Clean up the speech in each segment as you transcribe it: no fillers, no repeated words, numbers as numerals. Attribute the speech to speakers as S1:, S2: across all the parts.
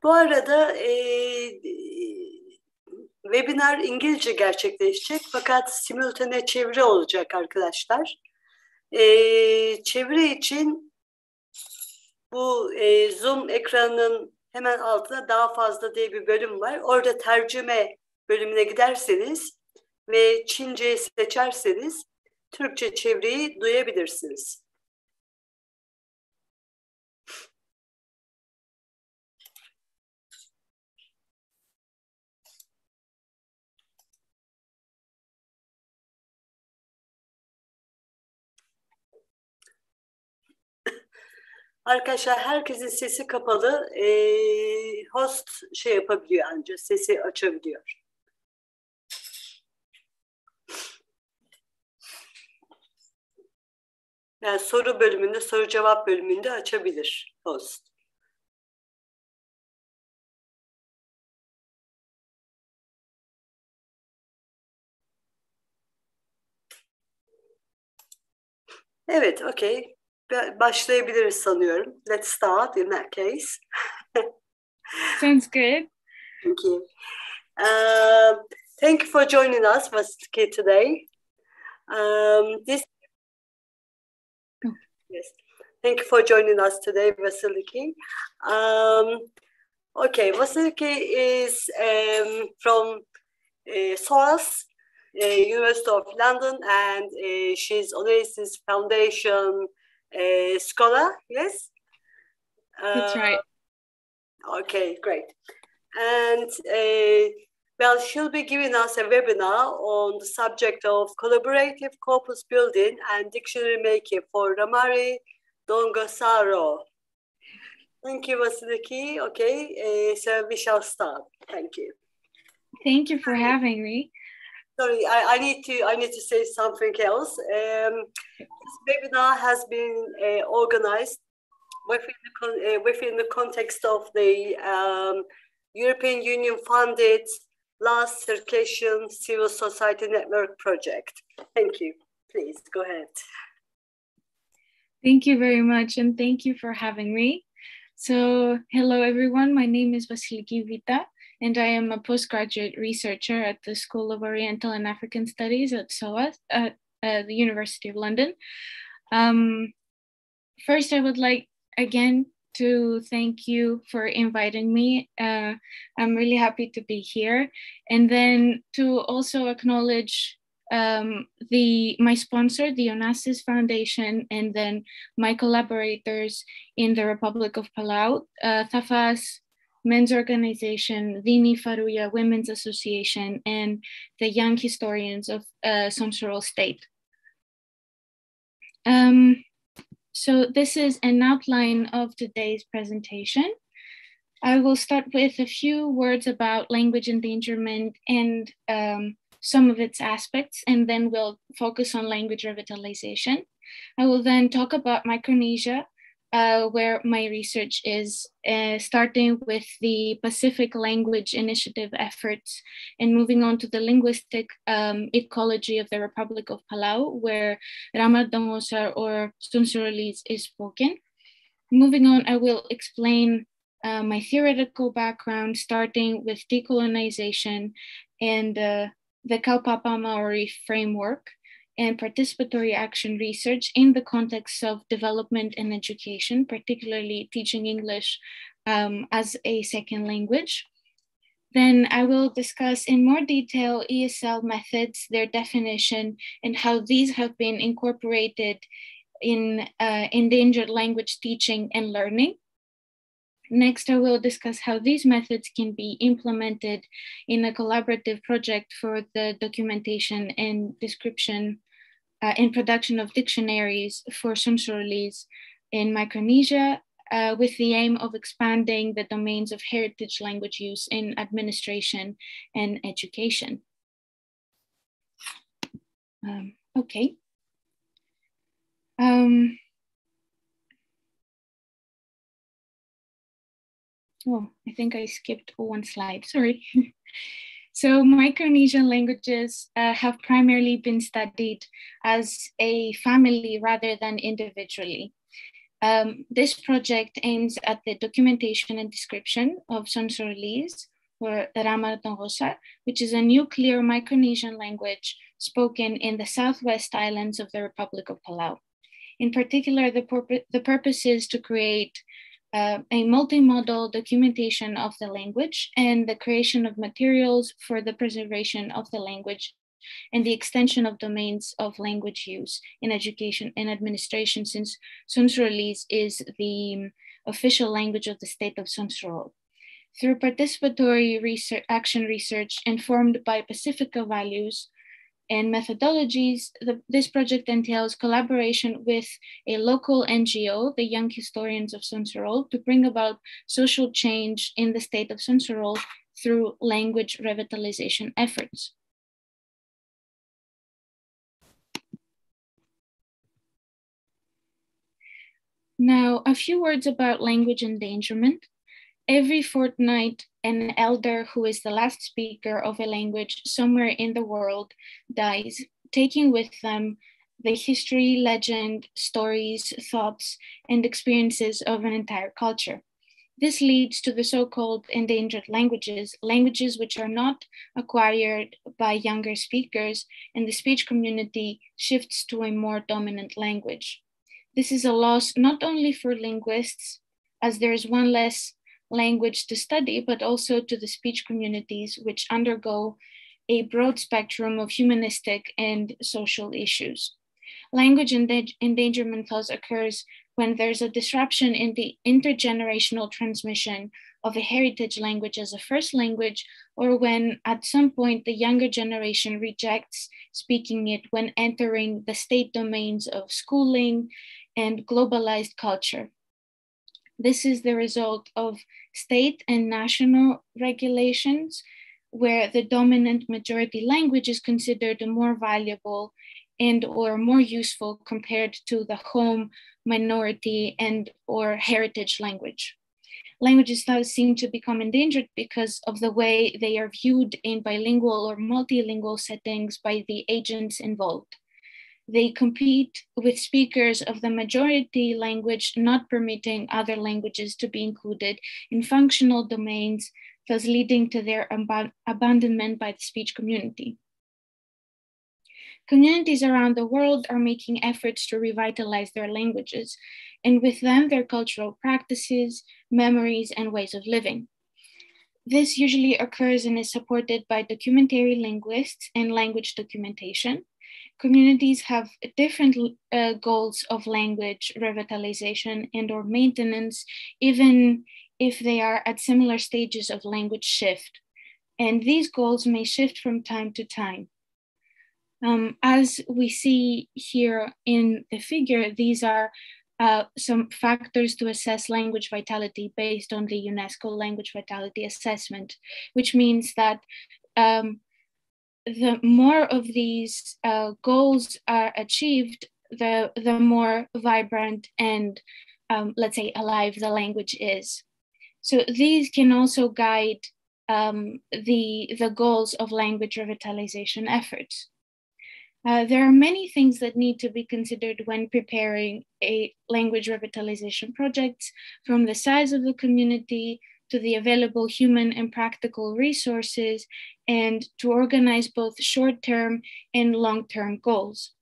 S1: Bu arada webinar İngilizce gerçekleşecek fakat simultane çeviri olacak arkadaşlar. Çeviri için bu Zoom ekranının hemen altında daha fazla diye bir bölüm var. Orada tercüme bölümüne giderseniz ve Çince'yi seçerseniz Türkçe çeviriyi duyabilirsiniz. Arkadaşlar herkesin sesi kapalı. Host şey yapabiliyor ancak sesi açabiliyor. Yani soru bölümünde, soru cevap bölümünde açabilir host. Evet, okay. Başlayabiliriz sanıyorum. Let's start in that case.
S2: Sounds good.
S1: Thank you. Thank you for joining us, Vasiliki, today. Yes. Thank you for joining us today, Vasiliki. Okay, Vasiliki is from SOAS, University of London, and she's Oasis Foundation scholar, yes?
S2: That's right.
S1: Okay, great. And well, she'll be giving us a webinar on the subject of collaborative corpus building and dictionary making for Ramari, Dongosaro. Thank you, Vasiliki. Okay, so we shall start. Thank you.
S2: Thank you for having me.
S1: Sorry, I need to say something else. This webinar has been organized within the context of the European Union funded Last Circulation Civil Society Network project. Thank you. Please go ahead.
S2: Thank you very much, and thank you for having me. So, hello everyone, my name is Vasiliki Vita, and I am a postgraduate researcher at the School of Oriental and African Studies at SOAS at the University of London. First, I would like again to thank you for inviting me. I'm really happy to be here. And then to also acknowledge my sponsor, the Onassis Foundation, and then my collaborators in the Republic of Palau, Thafas Men's Organization, Dini Faruya Women's Association, and the Young Historians of Sonsoral State. So this is an outline of today's presentation. I will start with a few words about language endangerment and some of its aspects, and then we'll focus on language revitalization. I will then talk about Micronesia, where my research is, starting with the Pacific Language Initiative efforts and moving on to the linguistic ecology of the Republic of Palau, where Ramar Dongosaro or Sunsuralese is spoken. Moving on, I will explain my theoretical background, starting with decolonization and the Kaupapa Maori framework and participatory action research in the context of development and education, particularly teaching English as a second language. Then I will discuss in more detail ESL methods, their definition, and how these have been incorporated in endangered language teaching and learning. Next, I will discuss how these methods can be implemented in a collaborative project for the documentation and description and production of dictionaries for Sunsuralese in Micronesia, with the aim of expanding the domains of heritage language use in administration and education. Okay. Oh, I think I skipped one slide, sorry. So Micronesian languages have primarily been studied as a family rather than individually. This project aims at the documentation and description of Sonsorolese, or Ramari, which is a nuclear Micronesian language spoken in the southwest islands of the Republic of Palau. In particular, the purpose is to create a multimodal documentation of the language and the creation of materials for the preservation of the language and the extension of domains of language use in education and administration, since Sonsorolese is the official language of the state of Sonsorol. Through participatory action research informed by Pacifica values and methodologies, this project entails collaboration with a local NGO, the Young Historians of Sonsorol, to bring about social change in the state of Sonsorol through language revitalization efforts. Now, a few words about language endangerment. Every fortnight, an elder who is the last speaker of a language somewhere in the world dies, taking with them the history, legend, stories, thoughts, and experiences of an entire culture. This leads to the so-called endangered languages, languages which are not acquired by younger speakers, and the speech community shifts to a more dominant language. This is a loss not only for linguists, as there is one less language to study, but also to the speech communities, which undergo a broad spectrum of humanistic and social issues. Language endangerment thus occurs when there's a disruption in the intergenerational transmission of a heritage language as a first language, or when at some point the younger generation rejects speaking it when entering the state domains of schooling and globalized culture. This is the result of state and national regulations where the dominant majority language is considered more valuable and or more useful compared to the home minority and or heritage language. Languages thus seem to become endangered because of the way they are viewed in bilingual or multilingual settings by the agents involved. They compete with speakers of the majority language, not permitting other languages to be included in functional domains, thus leading to their abandonment by the speech community. Communities around the world are making efforts to revitalize their languages, and with them, their cultural practices, memories, and ways of living. This usually occurs and is supported by documentary linguists and language documentation. Communities have different goals of language revitalization and or maintenance, even if they are at similar stages of language shift. And these goals may shift from time to time. As we see here in the figure, these are some factors to assess language vitality based on the UNESCO Language Vitality Assessment, which means that the more of these goals are achieved, the more vibrant and, let's say, alive the language is. So these can also guide the goals of language revitalization efforts. There are many things that need to be considered when preparing a language revitalization project, from the size of the community to the available human and practical resources, and to organize both short-term and long-term goals.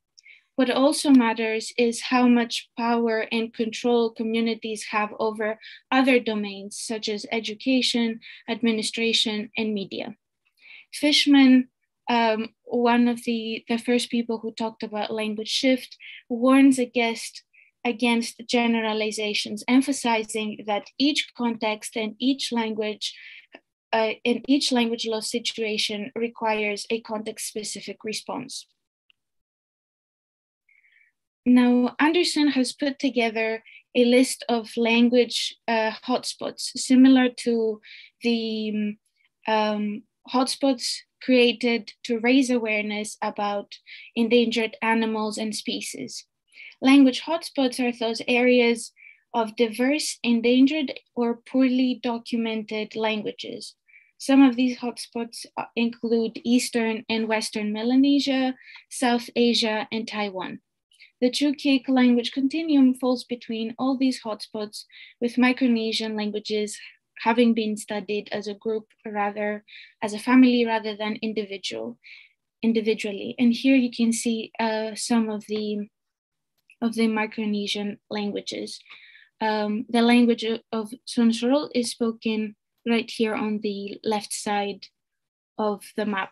S2: What also matters is how much power and control communities have over other domains, such as education, administration, and media. Fishman, one of the first people who talked about language shift, warns against generalizations, emphasizing that each context and each language loss situation requires a context-specific response. Now, Anderson has put together a list of language hotspots, similar to the hotspots created to raise awareness about endangered animals and species. Language hotspots are those areas of diverse, endangered, or poorly documented languages. Some of these hotspots include Eastern and Western Melanesia, South Asia, and Taiwan. The Chukik language continuum falls between all these hotspots, with Micronesian languages having been studied as a group, rather as a family rather than individually. And here you can see some of the Micronesian languages. The language of Sonsorol is spoken right here on the left side of the map.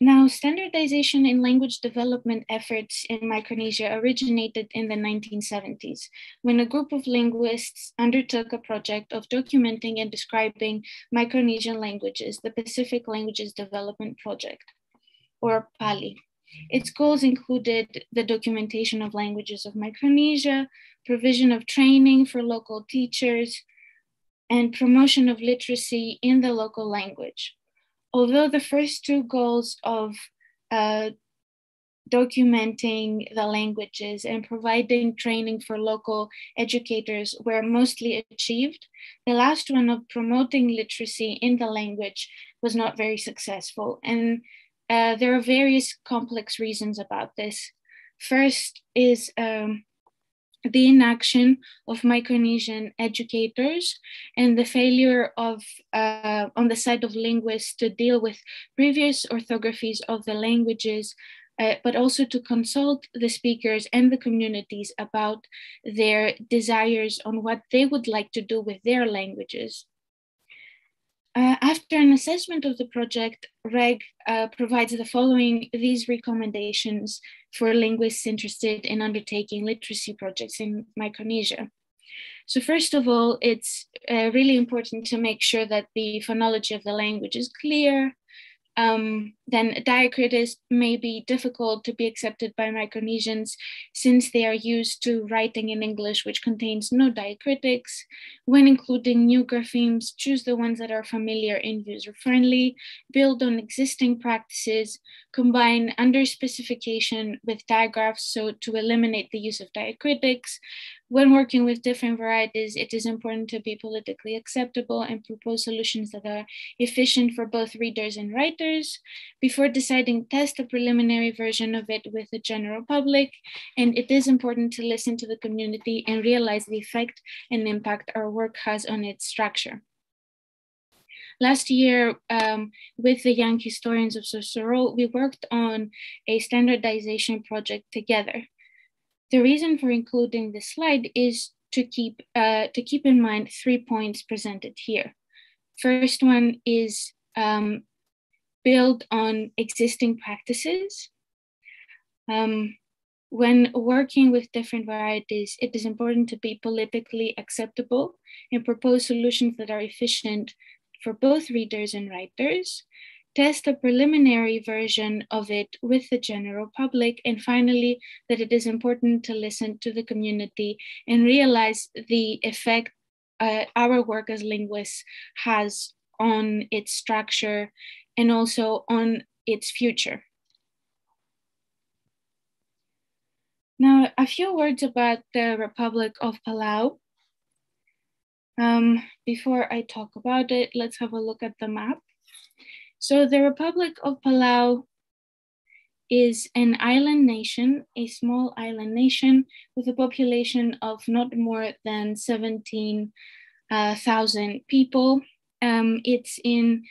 S2: Now, standardization in language development efforts in Micronesia originated in the 1970s, when a group of linguists undertook a project of documenting and describing Micronesian languages, the Pacific Languages Development Project, or PALI. Its goals included the documentation of languages of Micronesia, provision of training for local teachers, and promotion of literacy in the local language. Although the first two goals of documenting the languages and providing training for local educators were mostly achieved, the last one of promoting literacy in the language was not very successful. And there are various complex reasons about this. First is the inaction of Micronesian educators and the failure of, on the side of linguists, to deal with previous orthographies of the languages, but also to consult the speakers and the communities about their desires on what they would like to do with their languages. After an assessment of the project, REG provides these recommendations for linguists interested in undertaking literacy projects in Micronesia. So first of all, it's really important to make sure that the phonology of the language is clear. Then diacritics may be difficult to be accepted by Micronesians since they are used to writing in English, which contains no diacritics. When including new graphemes, choose the ones that are familiar and user-friendly, build on existing practices, combine under-specification with digraphs so to eliminate the use of diacritics. When working with different varieties, it is important to be politically acceptable and propose solutions that are efficient for both readers and writers. Before deciding, test a preliminary version of it with the general public, and it is important to listen to the community and realize the effect and impact our work has on its structure. Last year, with the young historians of Sonsorol, we worked on a standardization project together. The reason for including this slide is to keep in mind 3 points presented here. First one is build on existing practices. When working with different varieties, it is important to be politically acceptable and propose solutions that are efficient for both readers and writers. Test a preliminary version of it with the general public, and finally, that it is important to listen to the community and realize the effect our work as linguists has on its structure and also on its future. Now, a few words about the Republic of Palau. Before I talk about it, let's have a look at the map. So the Republic of Palau is an island nation, a small island nation with a population of not more than 17,000 people. It's in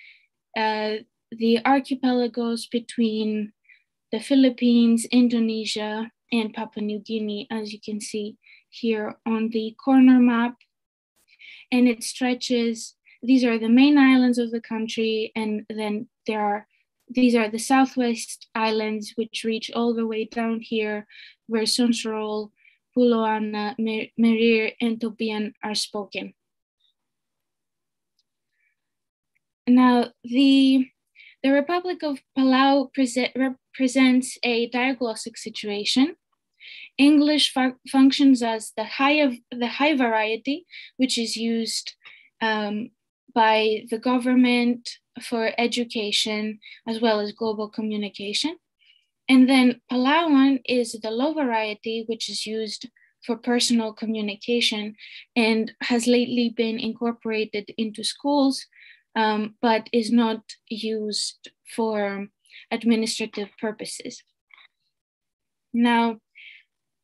S2: the archipelagos between the Philippines, Indonesia, and Papua New Guinea, as you can see here on the corner map. And it stretches, these are the main islands of the country, and then these are the southwest islands, which reach all the way down here, where Sonsorol, Puloana, Merir, and Tobian are spoken. Now, the Republic of Palau represents a diaglossic situation. English functions as the high variety, which is used by the government for education as well as global communication. And then Palauan is the low variety, which is used for personal communication and has lately been incorporated into schools, but is not used for administrative purposes. Now,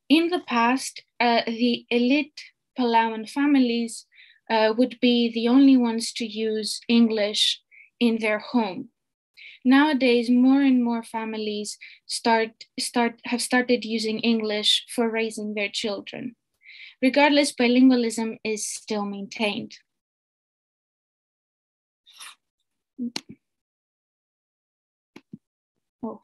S2: in the past, the elite Palauan families would be the only ones to use English in their home. Nowadays, more and more families have started using English for raising their children. Regardless, bilingualism is still maintained. Oh.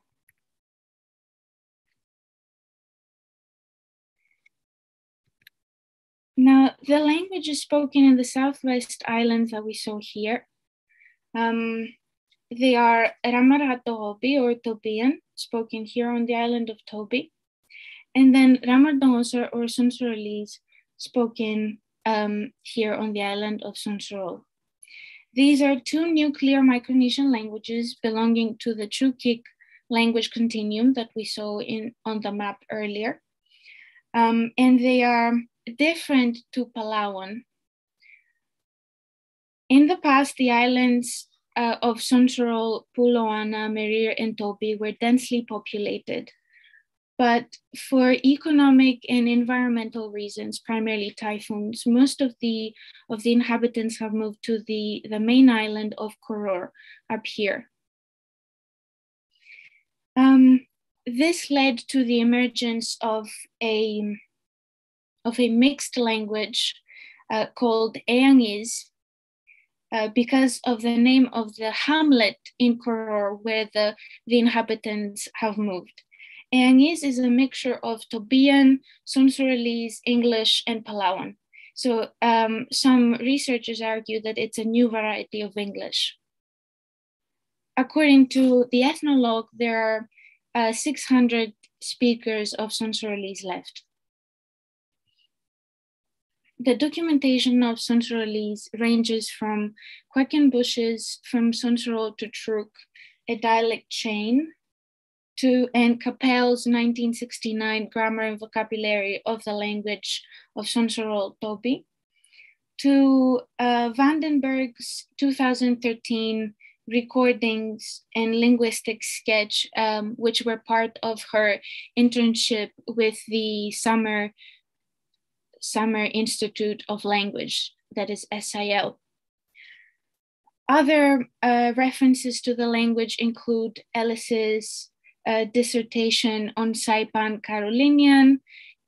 S2: Now, the languages spoken in the Southwest Islands that we saw here, they are Ramari or Tobian, spoken here on the island of Tobi, and then Dongosaro or Sonsorolese, spoken here on the island of Sonsorol. These are two nuclear Micronesian languages belonging to the Chukik language continuum that we saw on the map earlier. And they are different to Palauan. In the past, the islands of Sonsorol, Puloana, Merir, and Tobi were densely populated. But for economic and environmental reasons, primarily typhoons, most of the inhabitants have moved to the main island of Koror up here. This led to the emergence of a mixed language called Eangese, because of the name of the hamlet in Koror where the inhabitants have moved. Eangese is a mixture of Tobian, Sonsorolese, English, and Palauan. So some researchers argue that it's a new variety of English. According to the ethnologue, there are 600 speakers of Sonsorolese left. The documentation of Sonsorolese ranges from Queckenbushes, from Sonsorol to Truk, a dialect chain, and Capel's 1969 Grammar and Vocabulary of the Language of Sonsorol Tobi, to Vandenberg's 2013 recordings and linguistic sketch, which were part of her internship with the Summer Institute of Language, that is SIL. Other references to the language include Ellis's dissertation on Saipan Carolinian,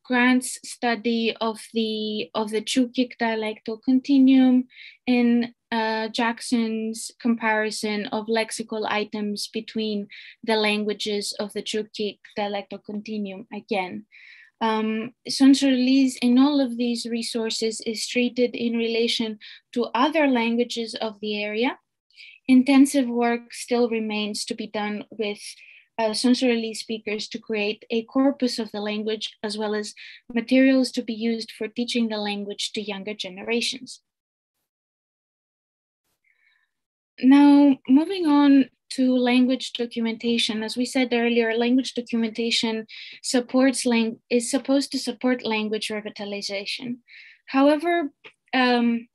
S2: Grant's study of the Chukik dialectal continuum, and Jackson's comparison of lexical items between the languages of the Chukik dialectal continuum again. Sonsorolese in all of these resources is treated in relation to other languages of the area. Intensive work still remains to be done with Sonsorolese speakers to create a corpus of the language, as well as materials to be used for teaching the language to younger generations. Now, moving on to language documentation. As we said earlier, language documentation is supposed to support language revitalization. However, from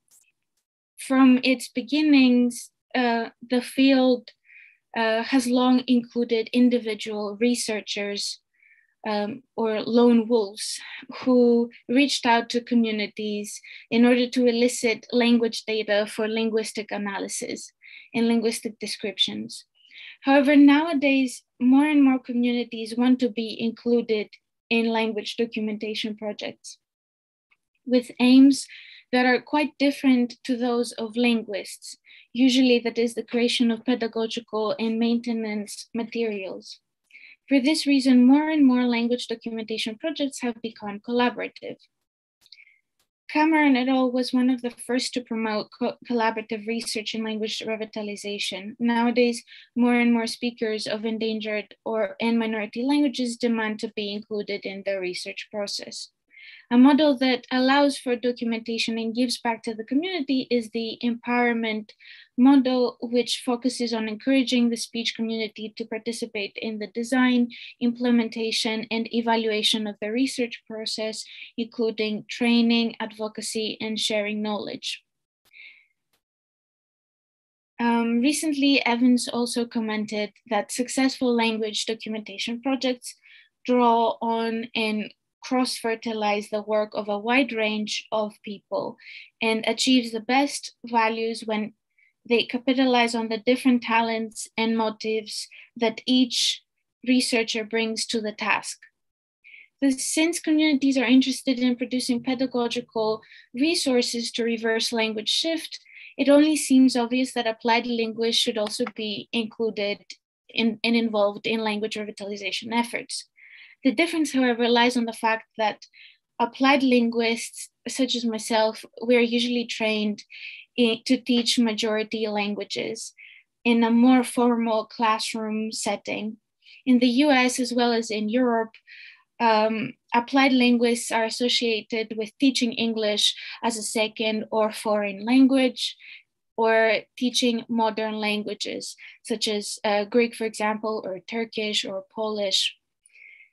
S2: its beginnings, the field has long included individual researchers or lone wolves who reached out to communities in order to elicit language data for linguistic analysis and linguistic descriptions. However, nowadays, more and more communities want to be included in language documentation projects with aims that are quite different to those of linguists. Usually that is the creation of pedagogical and maintenance materials. For this reason, more and more language documentation projects have become collaborative. Cameron et al. Was one of the first to promote collaborative research in language revitalization. Nowadays, more and more speakers of endangered and minority languages demand to be included in the research process. A model that allows for documentation and gives back to the community is the empowerment model, which focuses on encouraging the speech community to participate in the design, implementation, and evaluation of the research process, including training, advocacy, and sharing knowledge. Recently, Evans also commented that successful language documentation projects draw on and cross-fertilize the work of a wide range of people and achieves the best values when they capitalize on the different talents and motives that each researcher brings to the task. Since communities are interested in producing pedagogical resources to reverse language shift, it only seems obvious that applied linguists should also be included in and involved in language revitalization efforts. The difference, however, lies on the fact that applied linguists, such as myself, we are usually trained to teach majority languages in a more formal classroom setting. In the US, as well as in Europe, applied linguists are associated with teaching English as a second or foreign language, or teaching modern languages, such as Greek, for example, or Turkish or Polish.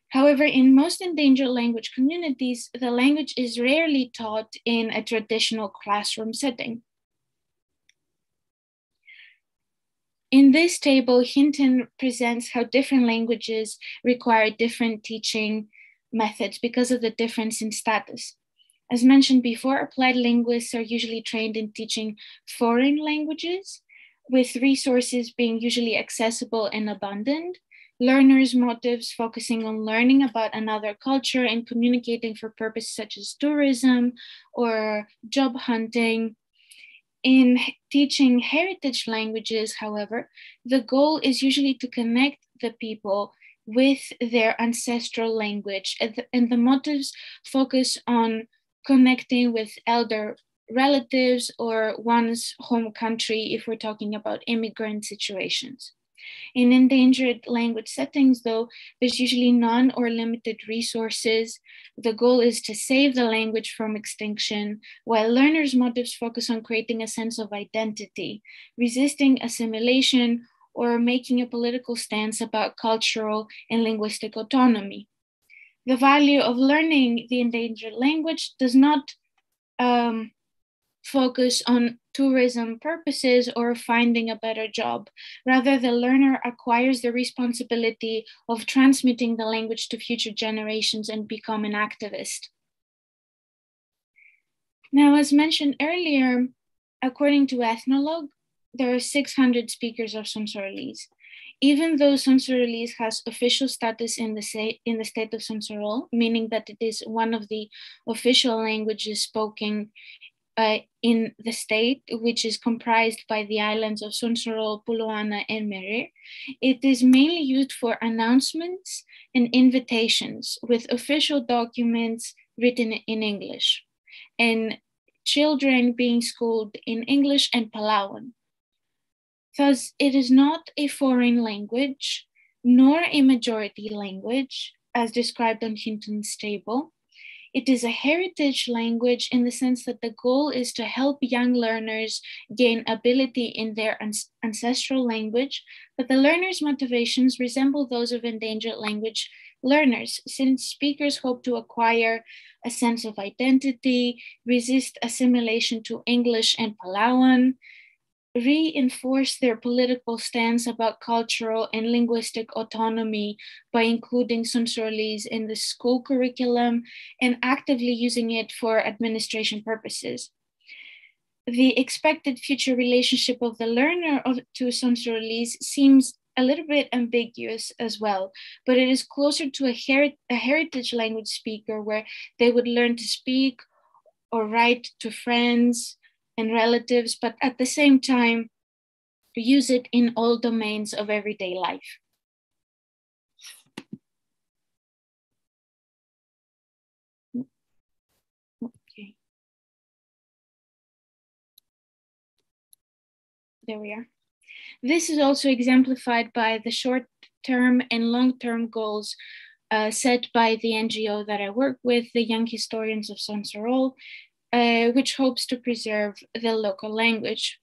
S2: However, in most endangered language communities, the language is rarely taught in a traditional classroom setting. In this table, Hinton presents how different languages require different teaching methods because of the difference in status. As mentioned before, applied linguists are usually trained in teaching foreign languages, with resources being usually accessible and abundant, learners' motives focusing on learning about another culture and communicating for purposes such as tourism or job hunting. In teaching heritage languages, however, the goal is usually to connect the people with their ancestral language, and the motives focus on connecting with elder relatives or one's home country if we're talking about immigrant situations. In endangered language settings, though, there's usually none or limited resources. The goal is to save the language from extinction, while learners' motives focus on creating a sense of identity, resisting assimilation, or making a political stance about cultural and linguistic autonomy. The value of learning the endangered language does not focus on tourism purposes or finding a better job. Rather, the learner acquires the responsibility of transmitting the language to future generations and become an activist. Now, as mentioned earlier, according to Ethnologue, there are 600 speakers of Sonsorolese. Even though Sonsorolese has official status in the state of Sonsorol, meaning that it is one of the official languages spoken in the state, which is comprised by the islands of Sonsorol, Puluana, and Merir, it is mainly used for announcements and invitations with official documents written in English, and children being schooled in English and Palauan. Thus, it is not a foreign language, nor a majority language, as described on Hinton's table. It is a heritage language in the sense that the goal is to help young learners gain ability in their ancestral language, but the learners' motivations resemble those of endangered language learners, since speakers hope to acquire a sense of identity, resist assimilation to English and Palauan, reinforce their political stance about cultural and linguistic autonomy by including Sonsorolese in the school curriculum and actively using it for administration purposes. The expected future relationship of the learner to Sonsorolese seems a little bit ambiguous as well, but it is closer to a heritage language speaker where they would learn to speak or write to friends and relatives, but at the same time, use it in all domains of everyday life. Okay. There we are. This is also exemplified by the short-term and long-term goals set by the NGO that I work with, the Young Historians of Sonsorol, which hopes to preserve the local language.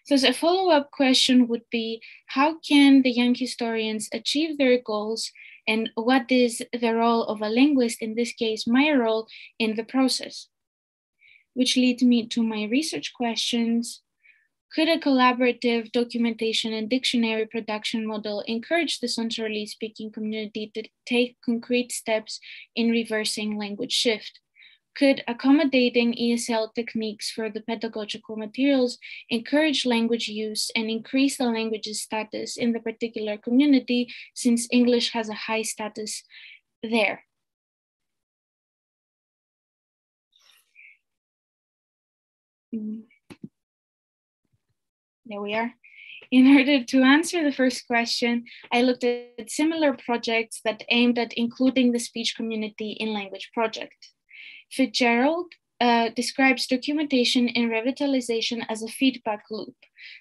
S2: So a follow-up question would be, how can the young historians achieve their goals, and what is the role of a linguist, in this case, my role, in the process? Which leads me to my research questions. Could a collaborative documentation and dictionary production model encourage the Sonsoroli speaking community to take concrete steps in reversing language shift? Could accommodating ESL techniques for the pedagogical materials encourage language use and increase the language's status in the particular community, since English has a high status there? There we are. In order to answer the first question, I looked at similar projects that aimed at including the speech community in language projects. Fitzgerald describes documentation and revitalization as a feedback loop.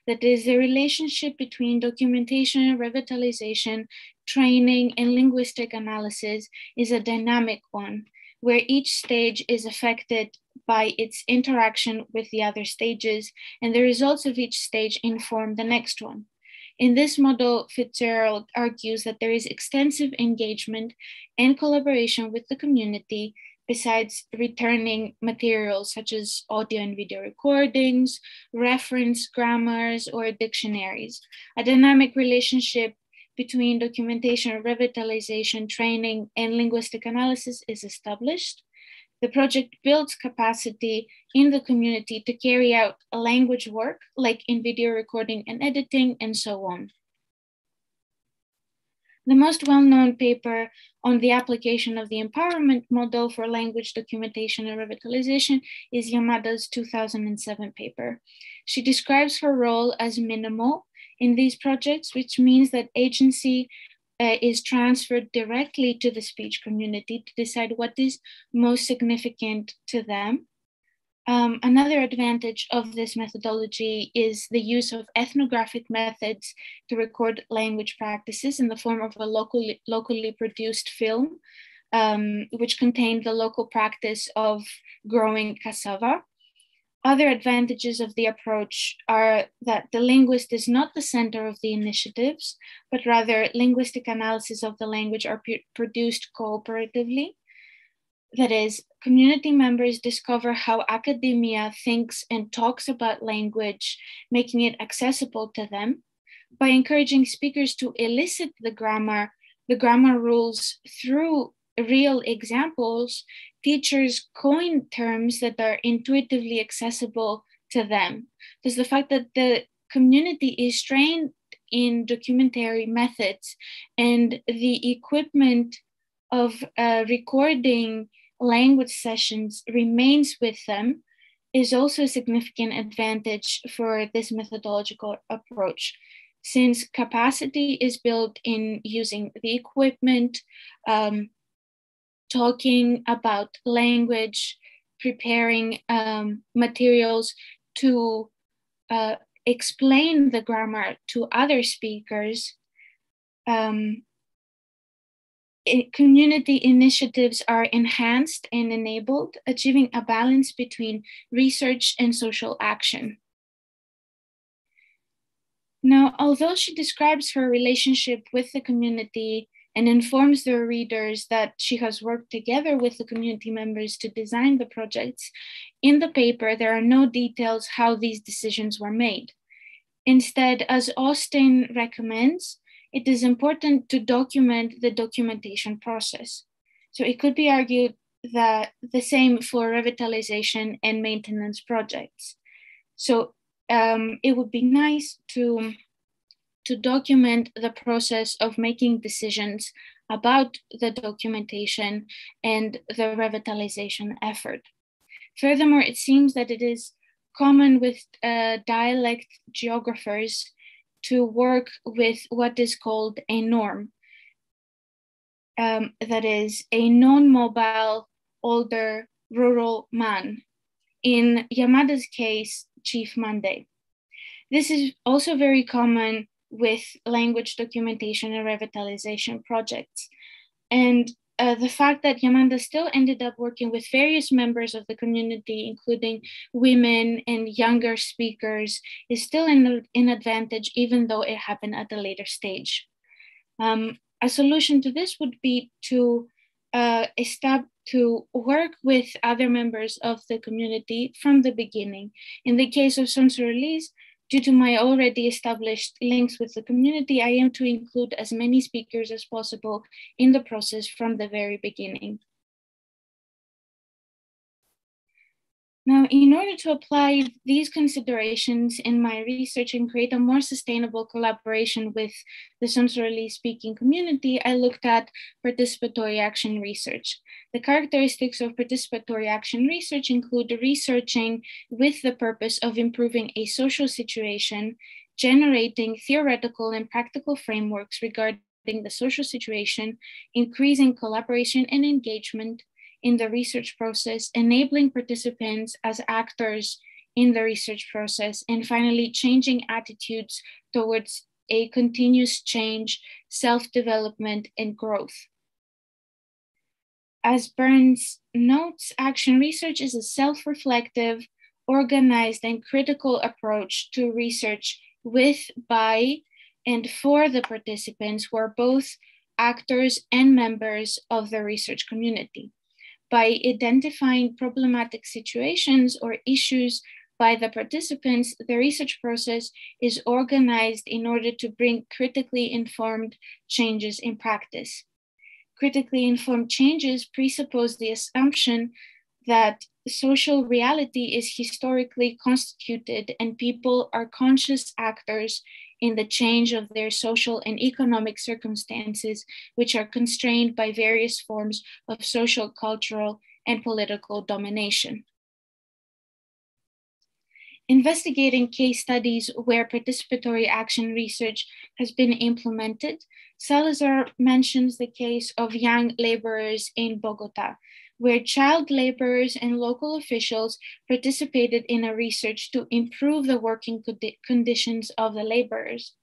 S2: That is, the relationship between documentation, revitalization, training, and linguistic analysis is a dynamic one, where each stage is affected by its interaction with the other stages, and the results of each stage inform the next one. In this model, Fitzgerald argues that there is extensive engagement and collaboration with the community, besides returning materials such as audio and video recordings, reference grammars, or dictionaries. A dynamic relationship between documentation, revitalization, training, and linguistic analysis is established. The project builds capacity in the community to carry out a language work, like in video recording and editing, and so on. The most well-known paper on the application of the empowerment model for language documentation and revitalization is Yamada's 2007 paper. She describes her role as minimal in these projects, which means that agency is transferred directly to the speech community to decide what is most significant to them. Another advantage of this methodology is the use of ethnographic methods to record language practices in the form of a locally produced film, which contained the local practice of growing cassava. Other advantages of the approach are that the linguist is not the center of the initiatives, but rather linguistic analysis of the language are produced cooperatively. That is, community members discover how academia thinks and talks about language, making it accessible to them. By encouraging speakers to elicit the grammar rules through real examples, teachers coin terms that are intuitively accessible to them. Thus, the fact that the community is trained in documentary methods and the equipment of recording language sessions remains with them is also a significant advantage for this methodological approach, since capacity is built in using the equipment, talking about language, preparing materials to explain the grammar to other speakers. Community initiatives are enhanced and enabled, achieving a balance between research and social action. Now, although she describes her relationship with the community and informs the readers that she has worked together with the community members to design the projects, in the paper, there are no details how these decisions were made. Instead, as Austin recommends, it is important to document the documentation process. So it could be argued that the same for revitalization and maintenance projects. So it would be nice to document the process of making decisions about the documentation and the revitalization effort. Furthermore, it seems that it is common with dialect geographers to work with what is called a norm. That is a non-mobile, older, rural man. In Yamada's case, Chief Monday. This is also very common with language documentation and revitalization projects. And the fact that Yamada still ended up working with various members of the community, including women and younger speakers, is still an advantage, even though it happened at a later stage. A solution to this would be to work with other members of the community from the beginning. In the case of Sonsoroli's, Due to my already established links with the community, I aim to include as many speakers as possible in the process from the very beginning. Now, in order to apply these considerations in my research and create a more sustainable collaboration with the sensorily speaking community, I looked at participatory action research. The characteristics of participatory action research include researching with the purpose of improving a social situation, generating theoretical and practical frameworks regarding the social situation, increasing collaboration and engagement in the research process, enabling participants as actors in the research process, and finally, changing attitudes towards a continuous change, self-development, and growth. As Burns notes, action research is a self-reflective, organized, and critical approach to research with, by, and for the participants who are both actors and members of the research community. By identifying problematic situations or issues by the participants, the research process is organized in order to bring critically informed changes in practice. Critically informed changes presuppose the assumption that social reality is historically constituted and people are conscious actors in the change of their social and economic circumstances, which are constrained by various forms of social, cultural, and political domination. Investigating case studies where participatory action research has been implemented, Salazar mentions the case of young laborers in Bogota, where child laborers and local officials participated in a research to improve the working conditions of the laborers.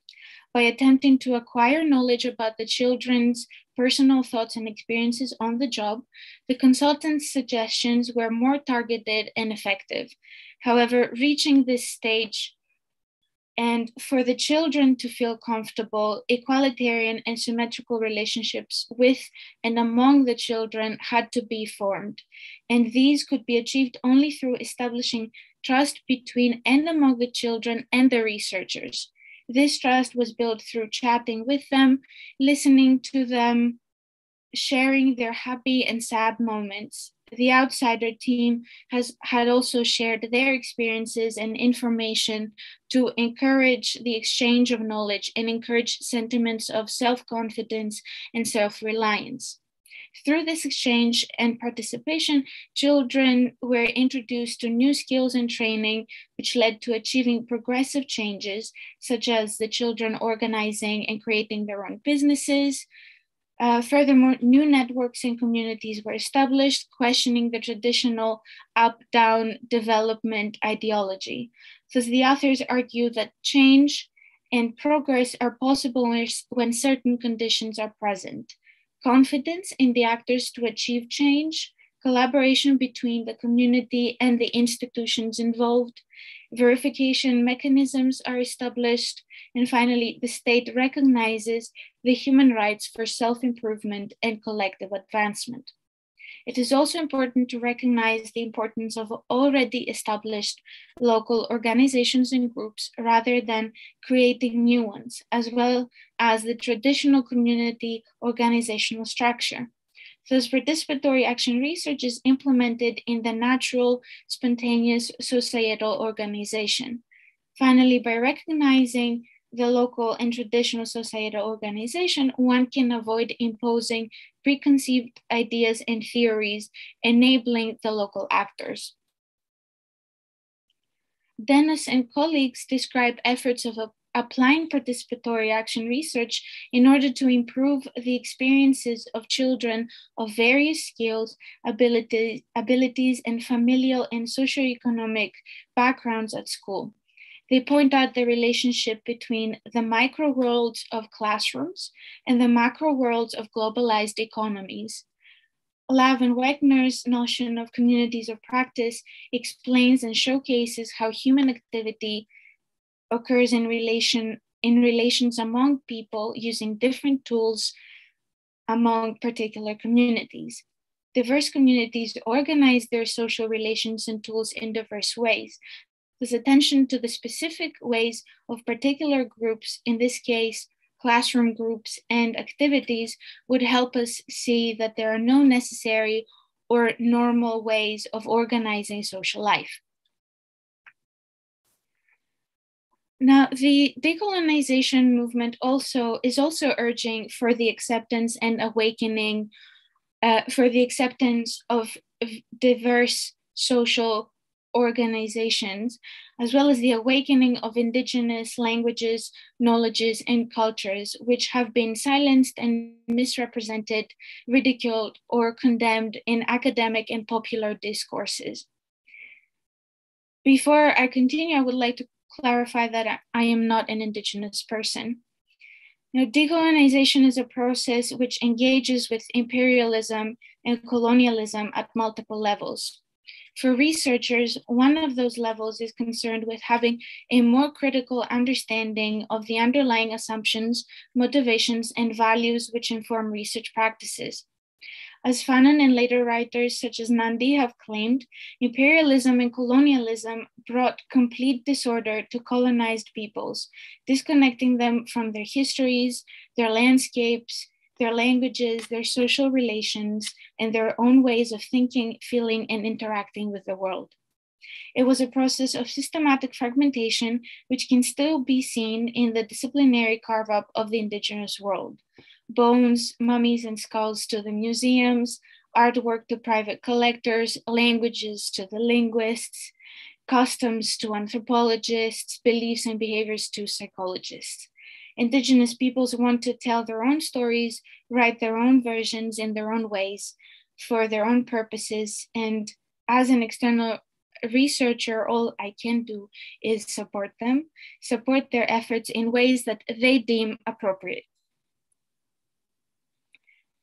S2: By attempting to acquire knowledge about the children's personal thoughts and experiences on the job, the consultant's suggestions were more targeted and effective. However, reaching this stage and for the children to feel comfortable, equalitarian and symmetrical relationships with and among the children had to be formed. And these could be achieved only through establishing trust between and among the children and the researchers. This trust was built through chatting with them, listening to them, sharing their happy and sad moments. The outsider team had also shared their experiences and information to encourage the exchange of knowledge and encourage sentiments of self-confidence and self-reliance. Through this exchange and participation, children were introduced to new skills and training, which led to achieving progressive changes, such as the children organizing and creating their own businesses. Furthermore, new networks and communities were established, questioning the traditional up-down development ideology. Thus, the authors argue that change and progress are possible when certain conditions are present. Confidence in the actors to achieve change, collaboration between the community and the institutions involved, verification mechanisms are established, and finally, the state recognizes the human rights for self-improvement and collective advancement. It is also important to recognize the importance of already established local organizations and groups rather than creating new ones, as well as the traditional community organizational structure. Thus, participatory action research is implemented in the natural, spontaneous societal organization. Finally, by recognizing the local and traditional societal organization, one can avoid imposing preconceived ideas and theories, enabling the local actors. Dennis and colleagues describe efforts of applying participatory action research in order to improve the experiences of children of various skills, abilities, and familial and socioeconomic backgrounds at school. They point out the relationship between the micro worlds of classrooms and the macro worlds of globalized economies. Lav and Wegner's notion of communities of practice explains and showcases how human activity occurs in relations among people using different tools among particular communities. Diverse communities organize their social relations and tools in diverse ways. This attention to the specific ways of particular groups, in this case, classroom groups and activities, would help us see that there are no necessary or normal ways of organizing social life. Now, the decolonization movement is also urging for the acceptance and awakening, for the acceptance of diverse social organizations, as well as the awakening of indigenous languages, knowledges, and cultures, which have been silenced and misrepresented, ridiculed, or condemned in academic and popular discourses. Before I continue, I would like to clarify that I am not an indigenous person. Now, decolonization is a process which engages with imperialism and colonialism at multiple levels. For researchers, one of those levels is concerned with having a more critical understanding of the underlying assumptions, motivations, and values which inform research practices. As Fanon and later writers such as Nandi have claimed, imperialism and colonialism brought complete disorder to colonized peoples, disconnecting them from their histories, their landscapes, their languages, their social relations, and their own ways of thinking, feeling, and interacting with the world. It was a process of systematic fragmentation, which can still be seen in the disciplinary carve-up of the indigenous world. Bones, mummies, and skulls to the museums, artwork to private collectors, languages to the linguists, customs to anthropologists, beliefs and behaviors to psychologists. Indigenous peoples want to tell their own stories, write their own versions in their own ways, for their own purposes, and as an external researcher, all I can do is support them, support their efforts in ways that they deem appropriate.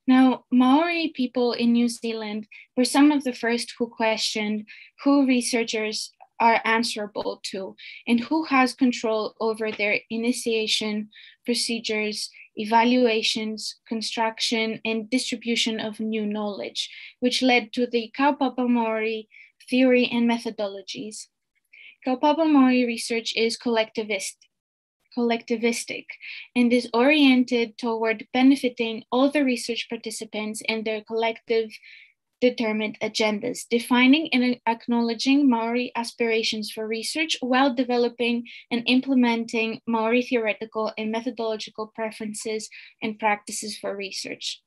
S2: Now, Maori people in New Zealand were some of the first who questioned who researchers are answerable to and who has control over their initiation, procedures, evaluations, construction, and distribution of new knowledge, which led to the Kaupapa Maori theory and methodologies. Kaupapa Maori research is collectivistic and is oriented toward benefiting all the research participants and their collective determined agendas, defining and acknowledging Maori aspirations for research while developing and implementing Maori theoretical and methodological preferences and practices for research.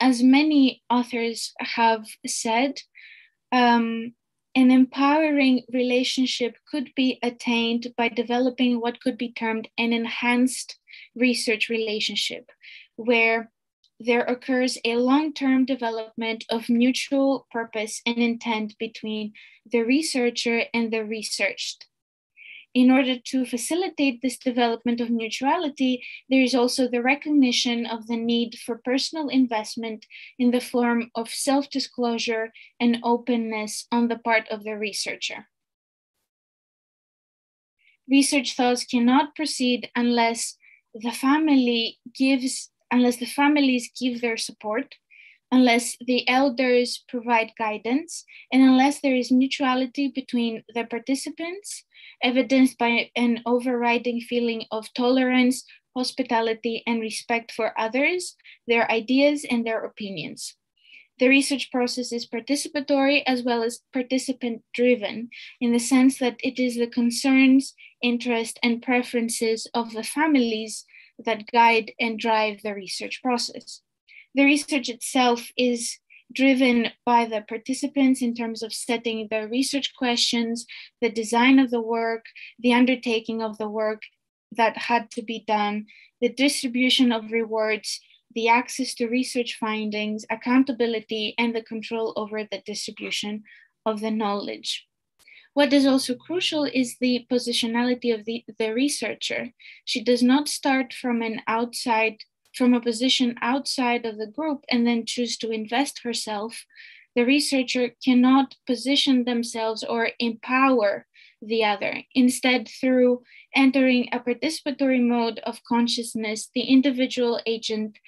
S2: As many authors have said, an empowering relationship could be attained by developing what could be termed an enhanced research relationship, where there occurs a long-term development of mutual purpose and intent between the researcher and the researched. In order to facilitate this development of mutuality, there is also the recognition of the need for personal investment in the form of self-disclosure and openness on the part of the researcher. Research thus cannot proceed unless the families give their support, unless the elders provide guidance, and unless there is mutuality between the participants, evidenced by an overriding feeling of tolerance, hospitality, and respect for others, their ideas, and their opinions. The research process is participatory as well as participant-driven, in the sense that it is the concerns, interests, and preferences of the families that guide and drive the research process. The research itself is driven by the participants in terms of setting the research questions, the design of the work, the undertaking of the work that had to be done, the distribution of rewards, the access to research findings, accountability, and the control over the distribution of the knowledge. What is also crucial is the positionality of the researcher. She does not start from a position outside of the group and then choose to invest herself. The researcher cannot position themselves or empower the other. Instead, through entering a participatory mode of consciousness, the individual agent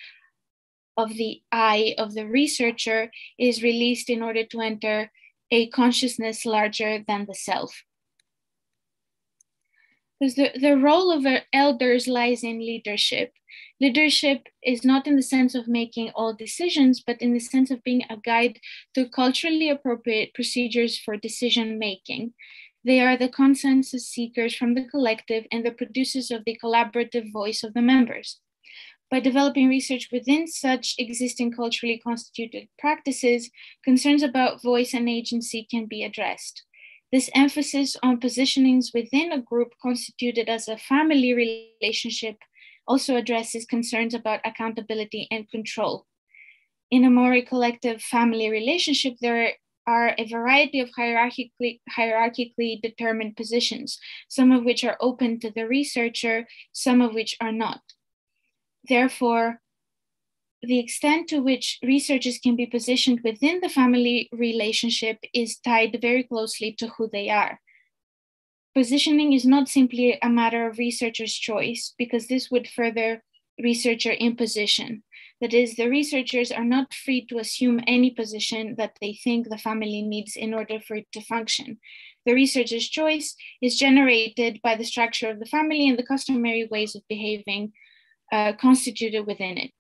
S2: of the I of the researcher is released in order to enter a consciousness larger than the self. Because the role of elders lies in leadership. Leadership is not in the sense of making all decisions, but in the sense of being a guide to culturally appropriate procedures for decision making. They are the consensus seekers from the collective and the producers of the collaborative voice of the members. By developing research within such existing culturally constituted practices, concerns about voice and agency can be addressed. This emphasis on positionings within a group constituted as a family relationship also addresses concerns about accountability and control. In a more collective family relationship, there are a variety of hierarchically determined positions, some of which are open to the researcher, some of which are not. Therefore, the extent to which researchers can be positioned within the family relationship is tied very closely to who they are. Positioning is not simply a matter of researcher's choice, because this would further researcher imposition. That is, the researchers are not free to assume any position that they think the family needs in order for it to function. The researcher's choice is generated by the structure of the family and the customary ways of behaving constituted within it.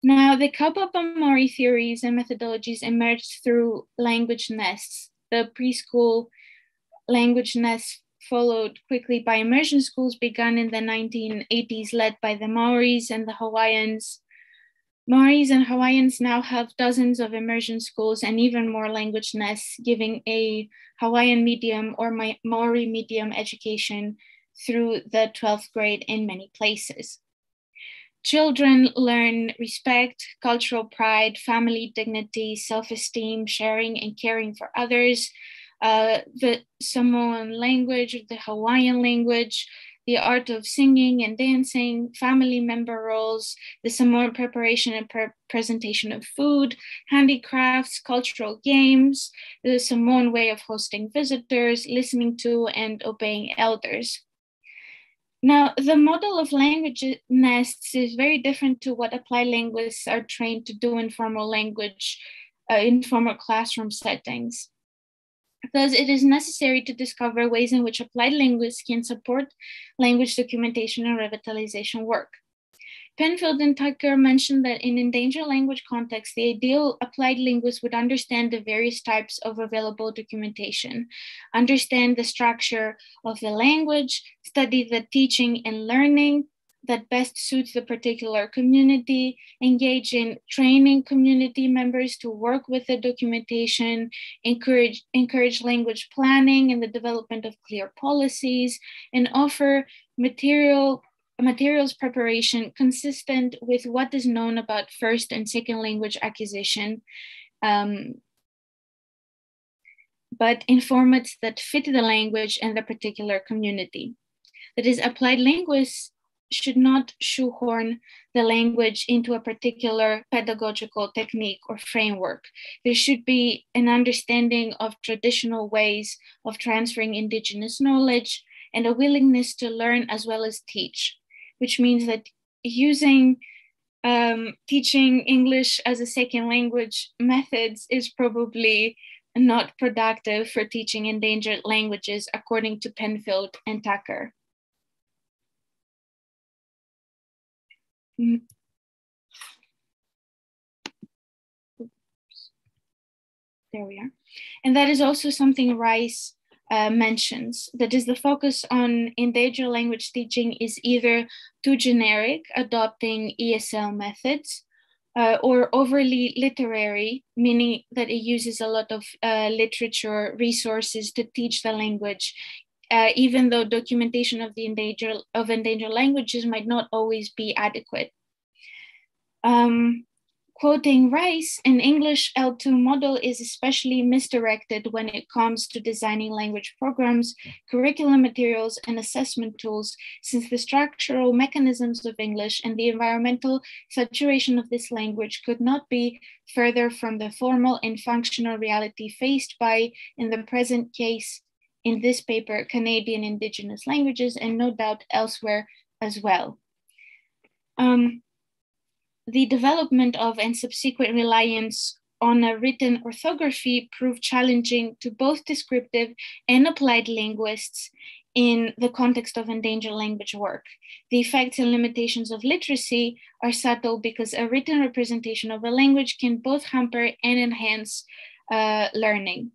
S2: Now, the Kaupapa-Maori theories and methodologies emerged through language nests. The preschool language nests followed quickly by immersion schools begun in the 1980s, led by the Maoris and the Hawaiians. Maoris and Hawaiians now have dozens of immersion schools and even more language nests, giving a Hawaiian medium or Maori medium education through the 12th grade in many places. Children learn respect, cultural pride, family dignity, self-esteem, sharing and caring for others, the Samoan language, the Hawaiian language, the art of singing and dancing, family member roles, the Samoan preparation and presentation of food, handicrafts, cultural games, the Samoan way of hosting visitors, listening to and obeying elders. Now, the model of language nests is very different to what applied linguists are trained to do in formal classroom settings, because it is necessary to discover ways in which applied linguists can support language documentation and revitalization work. Penfield and Tucker mentioned that in endangered language context, the ideal applied linguist would understand the various types of available documentation, understand the structure of the language, study the teaching and learning that best suits the particular community, engage in training community members to work with the documentation, encourage language planning and the development of clear policies, and offer materials preparation consistent with what is known about first and second language acquisition, but in formats that fit the language and the particular community. That is, applied linguists should not shoehorn the language into a particular pedagogical technique or framework. There should be an understanding of traditional ways of transferring indigenous knowledge and a willingness to learn as well as teach, which means that using teaching English as a second language methods is probably not productive for teaching endangered languages, according to Penfield and Tucker. There we are. And that is also something Rice mentions, that is, the focus on endangered language teaching is either too generic, adopting ESL methods, or overly literary, meaning that it uses a lot of literature resources to teach the language, even though documentation of the endangered languages might not always be adequate. Quoting Rice, an English L2 model is especially misdirected when it comes to designing language programs, curriculum materials, and assessment tools, since the structural mechanisms of English and the environmental saturation of this language could not be further from the formal and functional reality faced by, in the present case, in this paper, Canadian Indigenous languages, and no doubt elsewhere as well. The development of and subsequent reliance on a written orthography prove challenging to both descriptive and applied linguists in the context of endangered language work. The effects and limitations of literacy are subtle because a written representation of a language can both hamper and enhance learning.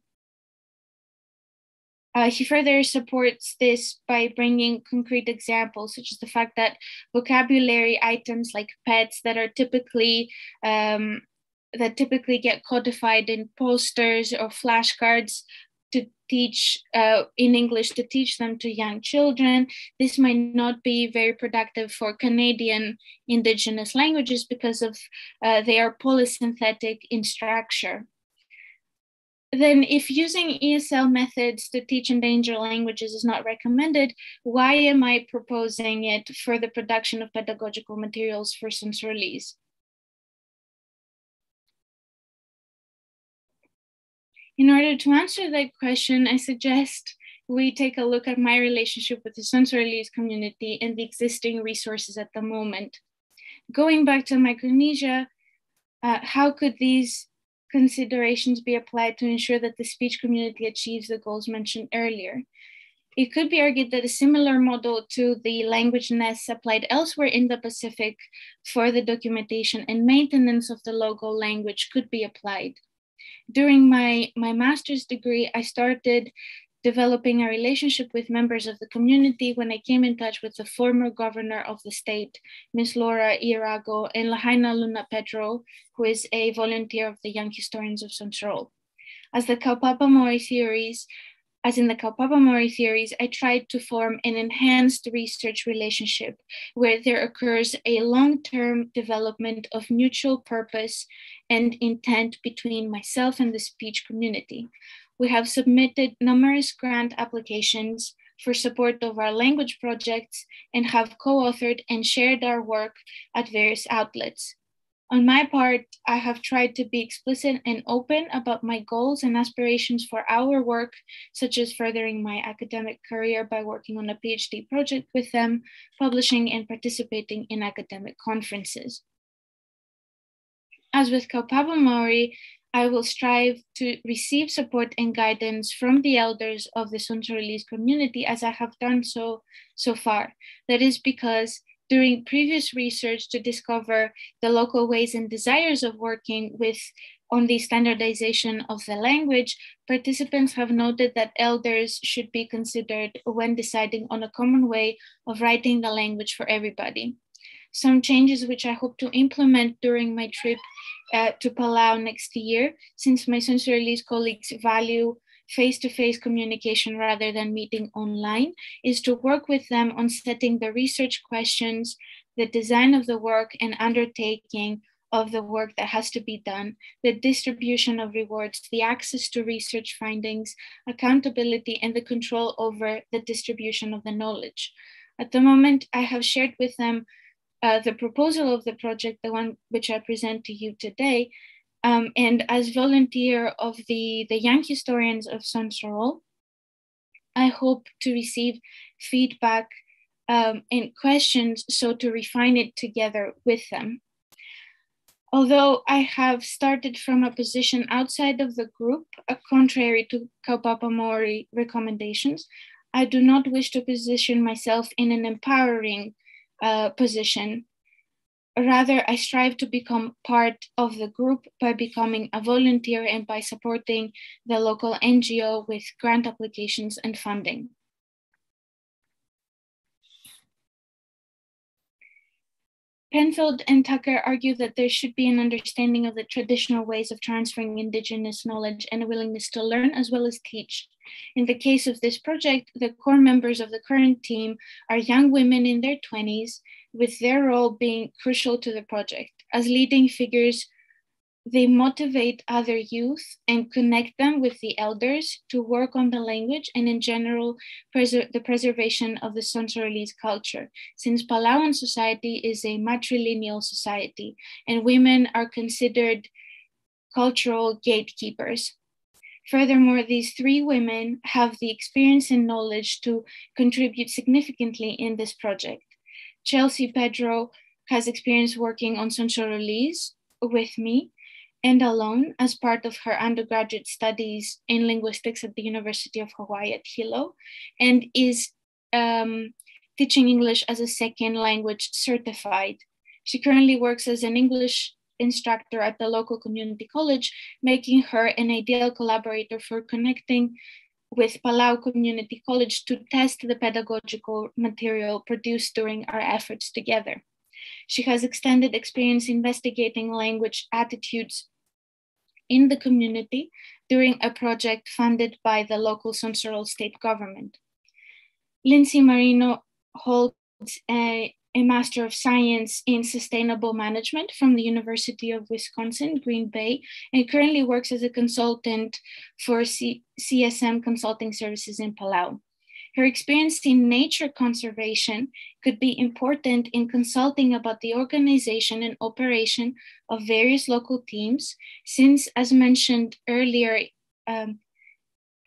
S2: He further supports this by bringing concrete examples, such as the fact that vocabulary items like pets that are typically get codified in posters or flashcards to teach in English, to teach them to young children. This might not be very productive for Canadian Indigenous languages because of they are polysynthetic in structure. Then if using ESL methods to teach endangered languages is not recommended, why am I proposing it for the production of pedagogical materials for Sensorese? In order to answer that question, I suggest we take a look at my relationship with the Sensorese community and the existing resources at the moment. Going back to Micronesia, how could these considerations be applied to ensure that the speech community achieves the goals mentioned earlier? It could be argued that a similar model to the language nests applied elsewhere in the Pacific for the documentation and maintenance of the local language could be applied. During my master's degree, I started developing a relationship with members of the community when I came in touch with the former governor of the state, Ms. Laura Irago, and Lahaina Luna Pedro, who is a volunteer of the Young Historians of Central. As in the Kaupapa Maori theories, I tried to form an enhanced research relationship where there occurs a long-term development of mutual purpose and intent between myself and the speech community. We have submitted numerous grant applications for support of our language projects and have co-authored and shared our work at various outlets. On my part, I have tried to be explicit and open about my goals and aspirations for our work, such as furthering my academic career by working on a PhD project with them, publishing and participating in academic conferences. As with Kaupapa Maori, I will strive to receive support and guidance from the elders of the Sensorese community as I have done so far. That is because during previous research to discover the local ways and desires of working on the standardization of the language, participants have noted that elders should be considered when deciding on a common way of writing the language for everybody. Some changes which I hope to implement during my trip to Palau next year, since my Sensorese colleagues value face-to-face communication rather than meeting online, is to work with them on setting the research questions, the design of the work and undertaking of the work that has to be done, the distribution of rewards, the access to research findings, accountability, and the control over the distribution of the knowledge. At the moment, I have shared with them the proposal of the project, the one which I present to you today, and as volunteer of the Young Historians of Central, I hope to receive feedback and questions so to refine it together with them. Although I have started from a position outside of the group, contrary to Kaupapa Maori recommendations, I do not wish to position myself in an empowering position. Rather, I strive to become part of the group by becoming a volunteer and by supporting the local NGO with grant applications and funding. Penfield and Tucker argue that there should be an understanding of the traditional ways of transferring Indigenous knowledge and a willingness to learn as well as teach. In the case of this project, the core members of the current team are young women in their 20s, with their role being crucial to the project. As leading figures, they motivate other youth and connect them with the elders to work on the language and in general, the preservation of the Sensorese culture, since Palauan society is a matrilineal society and women are considered cultural gatekeepers. Furthermore, these three women have the experience and knowledge to contribute significantly in this project. Chelsea Pedro has experience working on Sensorese with me, and alone as part of her undergraduate studies in linguistics at the University of Hawaii at Hilo, and is teaching English as a second language certified. She currently works as an English instructor at the local community college, making her an ideal collaborator for connecting with Palau Community College to test the pedagogical material produced during our efforts together. She has extended experience investigating language attitudes in the community during a project funded by the local Sonsorol state government. Lindsay Marino holds a Master of Science in Sustainable Management from the University of Wisconsin, Green Bay, and currently works as a consultant for CSM Consulting Services in Palau. Her experience in nature conservation could be important in consulting about the organization and operation of various local teams, since, as mentioned earlier,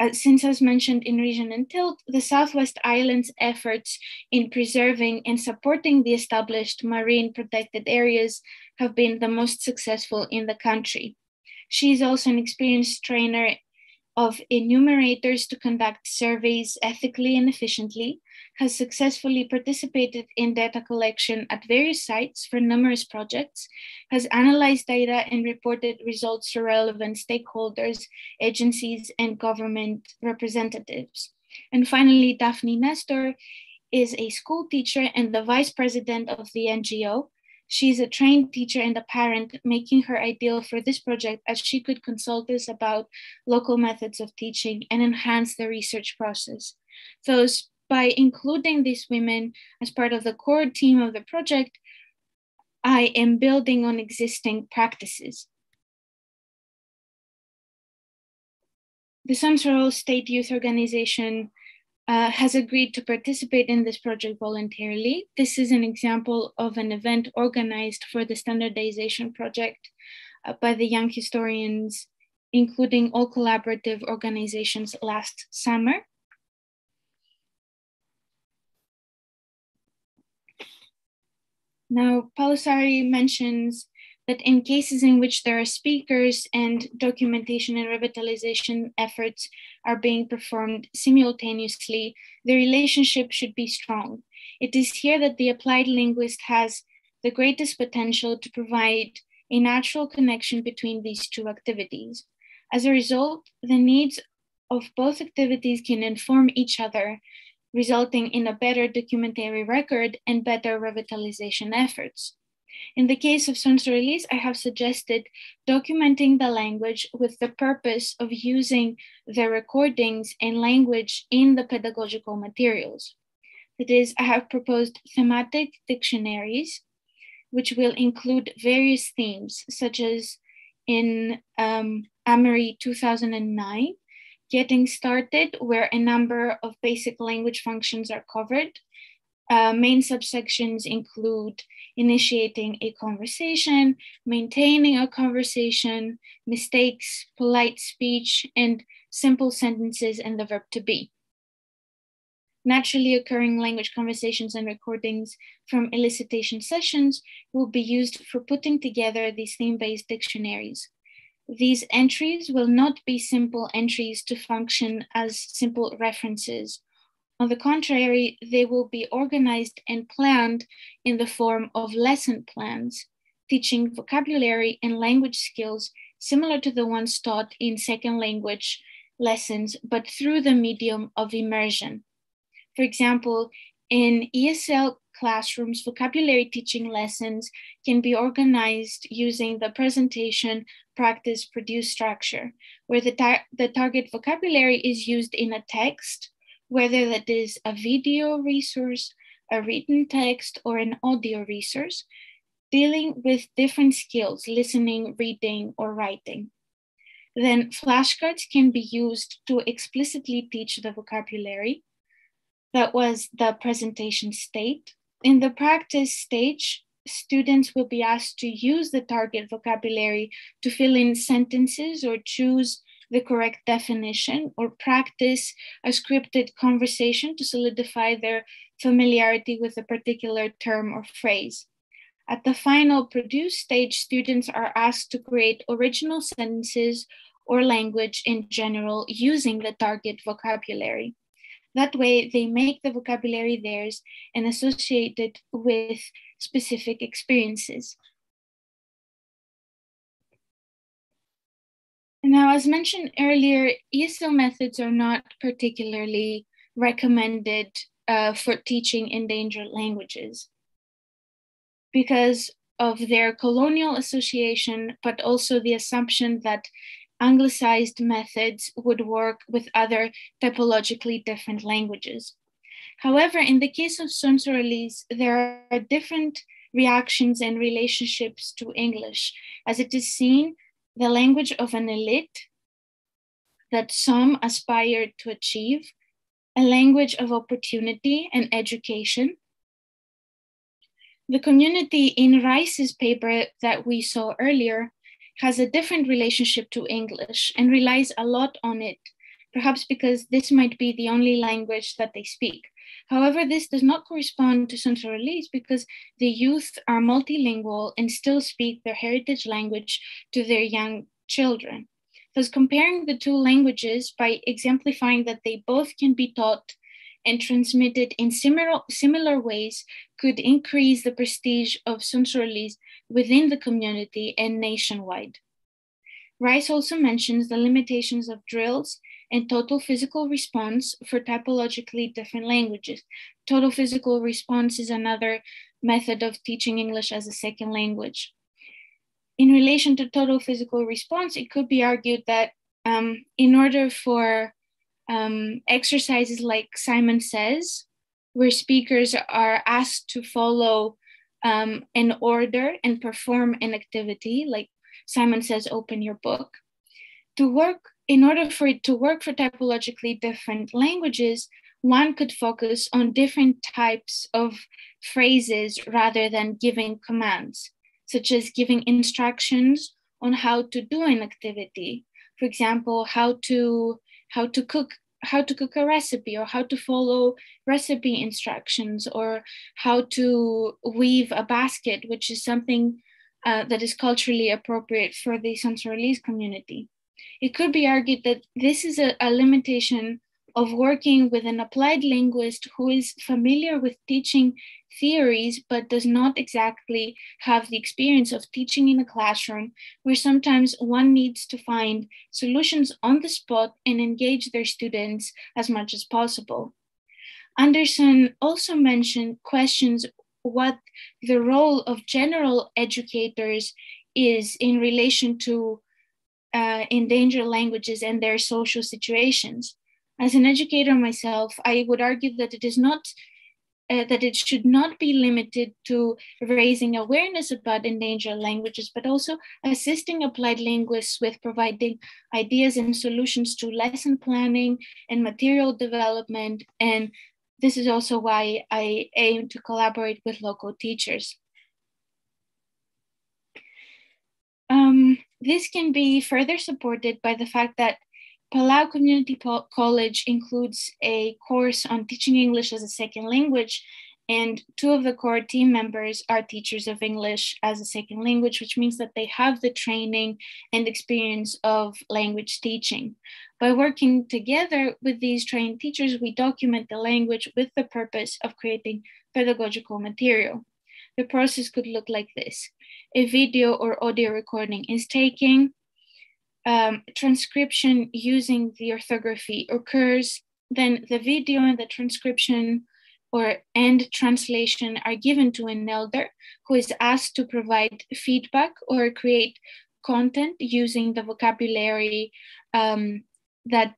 S2: as mentioned in Region and Tilt, the Southwest Islands' efforts in preserving and supporting the established marine protected areas have been the most successful in the country. She is also an experienced trainer of enumerators to conduct surveys ethically and efficiently, has successfully participated in data collection at various sites for numerous projects, has analyzed data and reported results to relevant stakeholders, agencies, and government representatives. And finally, Daphne Nestor is a school teacher and the vice president of the NGO. She's a trained teacher and a parent, making her ideal for this project as she could consult us about local methods of teaching and enhance the research process. So by including these women as part of the core team of the project, I am building on existing practices. The Sonsorol State Youth Organization has agreed to participate in this project voluntarily. This is an example of an event organized for the standardization project by the young historians, including all collaborative organizations last summer. Now, Palusari mentions that in cases in which there are speakers and documentation and revitalization efforts are being performed simultaneously, the relationship should be strong. It is here that the applied linguist has the greatest potential to provide a natural connection between these two activities. As a result, the needs of both activities can inform each other, resulting in a better documentary record and better revitalization efforts. In the case of Sonsorolese, I have suggested documenting the language with the purpose of using the recordings and language in the pedagogical materials. That is, I have proposed thematic dictionaries, which will include various themes, such as in Amari 2009, Getting Started, where a number of basic language functions are covered. Main subsections include initiating a conversation, maintaining a conversation, mistakes, polite speech, and simple sentences and the verb to be. Naturally occurring language conversations and recordings from elicitation sessions will be used for putting together these theme-based dictionaries. These entries will not be simple entries to function as simple references. On the contrary, they will be organized and planned in the form of lesson plans, teaching vocabulary and language skills similar to the ones taught in second language lessons, but through the medium of immersion. For example, in ESL classrooms, vocabulary teaching lessons can be organized using the presentation, practice, produce structure, where the target vocabulary is used in a text, whether that is a video resource, a written text, or an audio resource, dealing with different skills, listening, reading, or writing. Then flashcards can be used to explicitly teach the vocabulary. That was the presentation state. In the practice stage, students will be asked to use the target vocabulary to fill in sentences or choose the correct definition or practice a scripted conversation to solidify their familiarity with a particular term or phrase. At the final produce stage, students are asked to create original sentences or language in general using the target vocabulary. That way, they make the vocabulary theirs and associate it with specific experiences. Now, as mentioned earlier, ESL methods are not particularly recommended for teaching endangered languages because of their colonial association, but also the assumption that Anglicized methods would work with other typologically different languages. However, in the case of Sonsorolese, there are different reactions and relationships to English, as it is seen the language of an elite that some aspire to achieve, a language of opportunity and education. The community in Rice's paper that we saw earlier has a different relationship to English and relies a lot on it, perhaps because this might be the only language that they speak. However, this does not correspond to Sonsorolese because the youth are multilingual and still speak their heritage language to their young children. Thus, comparing the two languages by exemplifying that they both can be taught and transmitted in similar ways could increase the prestige of Sonsorolese within the community and nationwide. Rice also mentions the limitations of drills and total physical response for typologically different languages. Total physical response is another method of teaching English as a second language. In relation to total physical response, it could be argued that in order for exercises like Simon Says, where speakers are asked to follow an order and perform an activity, like Simon Says, open your book, in order for it to work for typologically different languages, one could focus on different types of phrases rather than giving commands, such as giving instructions on how to do an activity. For example, how to cook a recipe, or how to follow recipe instructions, or how to weave a basket, which is something that is culturally appropriate for the Sonsorolese community. It could be argued that this is a limitation of working with an applied linguist who is familiar with teaching theories, but does not exactly have the experience of teaching in a classroom, where sometimes one needs to find solutions on the spot and engage their students as much as possible. Anderson also mentioned questions what the role of general educators is in relation to endangered languages and their social situations. As an educator myself, I would argue that it is not that it should not be limited to raising awareness about endangered languages, but also assisting applied linguists with providing ideas and solutions to lesson planning and material development. And this is also why I aim to collaborate with local teachers. This can be further supported by the fact that Palau Community College includes a course on teaching English as a second language, and two of the core team members are teachers of English as a second language, which means that they have the training and experience of language teaching. By working together with these trained teachers, we document the language with the purpose of creating pedagogical material. The process could look like this. A video or audio recording is taken. Transcription using the orthography occurs, then the video and the transcription and translation are given to an elder who is asked to provide feedback or create content using the vocabulary that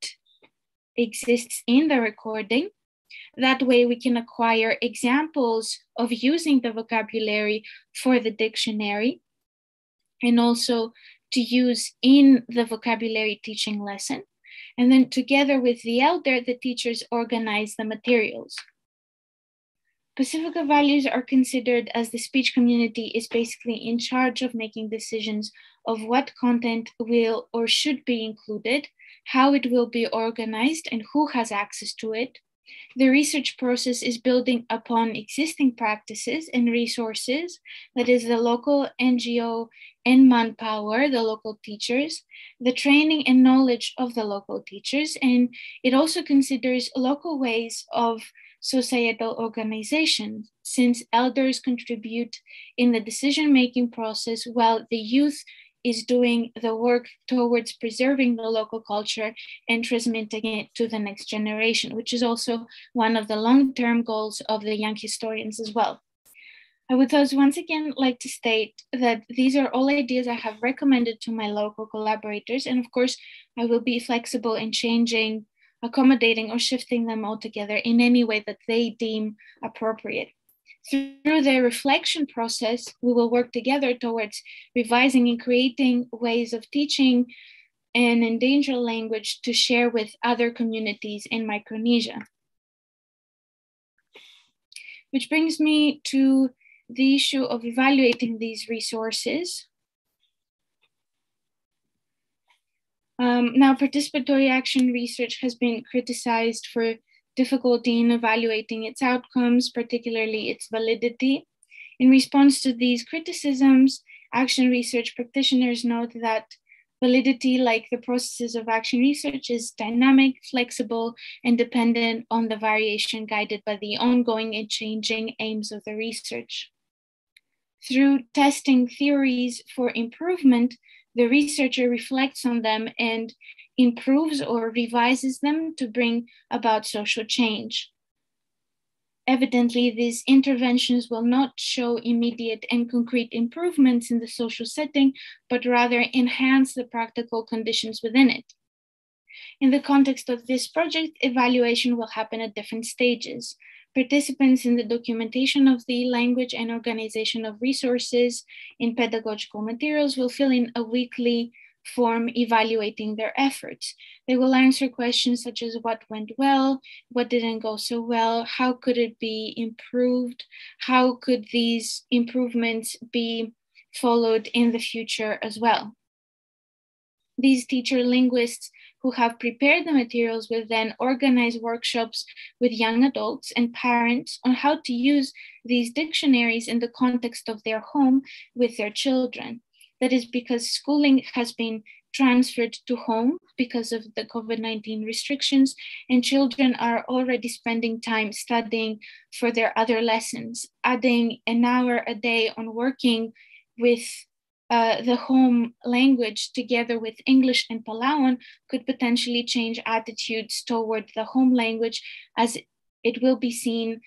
S2: exists in the recording. That way we can acquire examples of using the vocabulary for the dictionary, and also to use in the vocabulary teaching lesson. And then together with the elder, the teachers organize the materials. Pacifica values are considered as the speech community is basically in charge of making decisions of what content will or should be included, how it will be organized, and who has access to it. The research process is building upon existing practices and resources, that is the local NGO and manpower, the local teachers, the training and knowledge of the local teachers, and it also considers local ways of societal organization, since elders contribute in the decision-making process while the youth is doing the work towards preserving the local culture and transmitting it to the next generation, which is also one of the long-term goals of the young historians as well. I would thus once again like to state that these are all ideas I have recommended to my local collaborators, and of course, I will be flexible in changing, accommodating, or shifting them altogether in any way that they deem appropriate. Through the reflection process, we will work together towards revising and creating ways of teaching an endangered language to share with other communities in Micronesia. Which brings me to the issue of evaluating these resources. Now, participatory action research has been criticized for difficulty in evaluating its outcomes, particularly its validity. In response to these criticisms, action research practitioners note that validity, like the processes of action research, is dynamic, flexible, and dependent on the variation guided by the ongoing and changing aims of the research. Through testing theories for improvement, the researcher reflects on them and improves or revises them to bring about social change. Evidently, these interventions will not show immediate and concrete improvements in the social setting, but rather enhance the practical conditions within it. In the context of this project, evaluation will happen at different stages. Participants in the documentation of the language and organization of resources in pedagogical materials will fill in a weekly form evaluating their efforts. They will answer questions such as what went well, what didn't go so well, how could it be improved, how could these improvements be followed in the future as well. These teacher linguists who have prepared the materials will then organize workshops with young adults and parents on how to use these dictionaries in the context of their home with their children. That is because schooling has been transferred to home because of the COVID-19 restrictions, and children are already spending time studying for their other lessons. Adding an hour a day on working with the home language together with English and Palauan could potentially change attitudes toward the home language, as it will be seen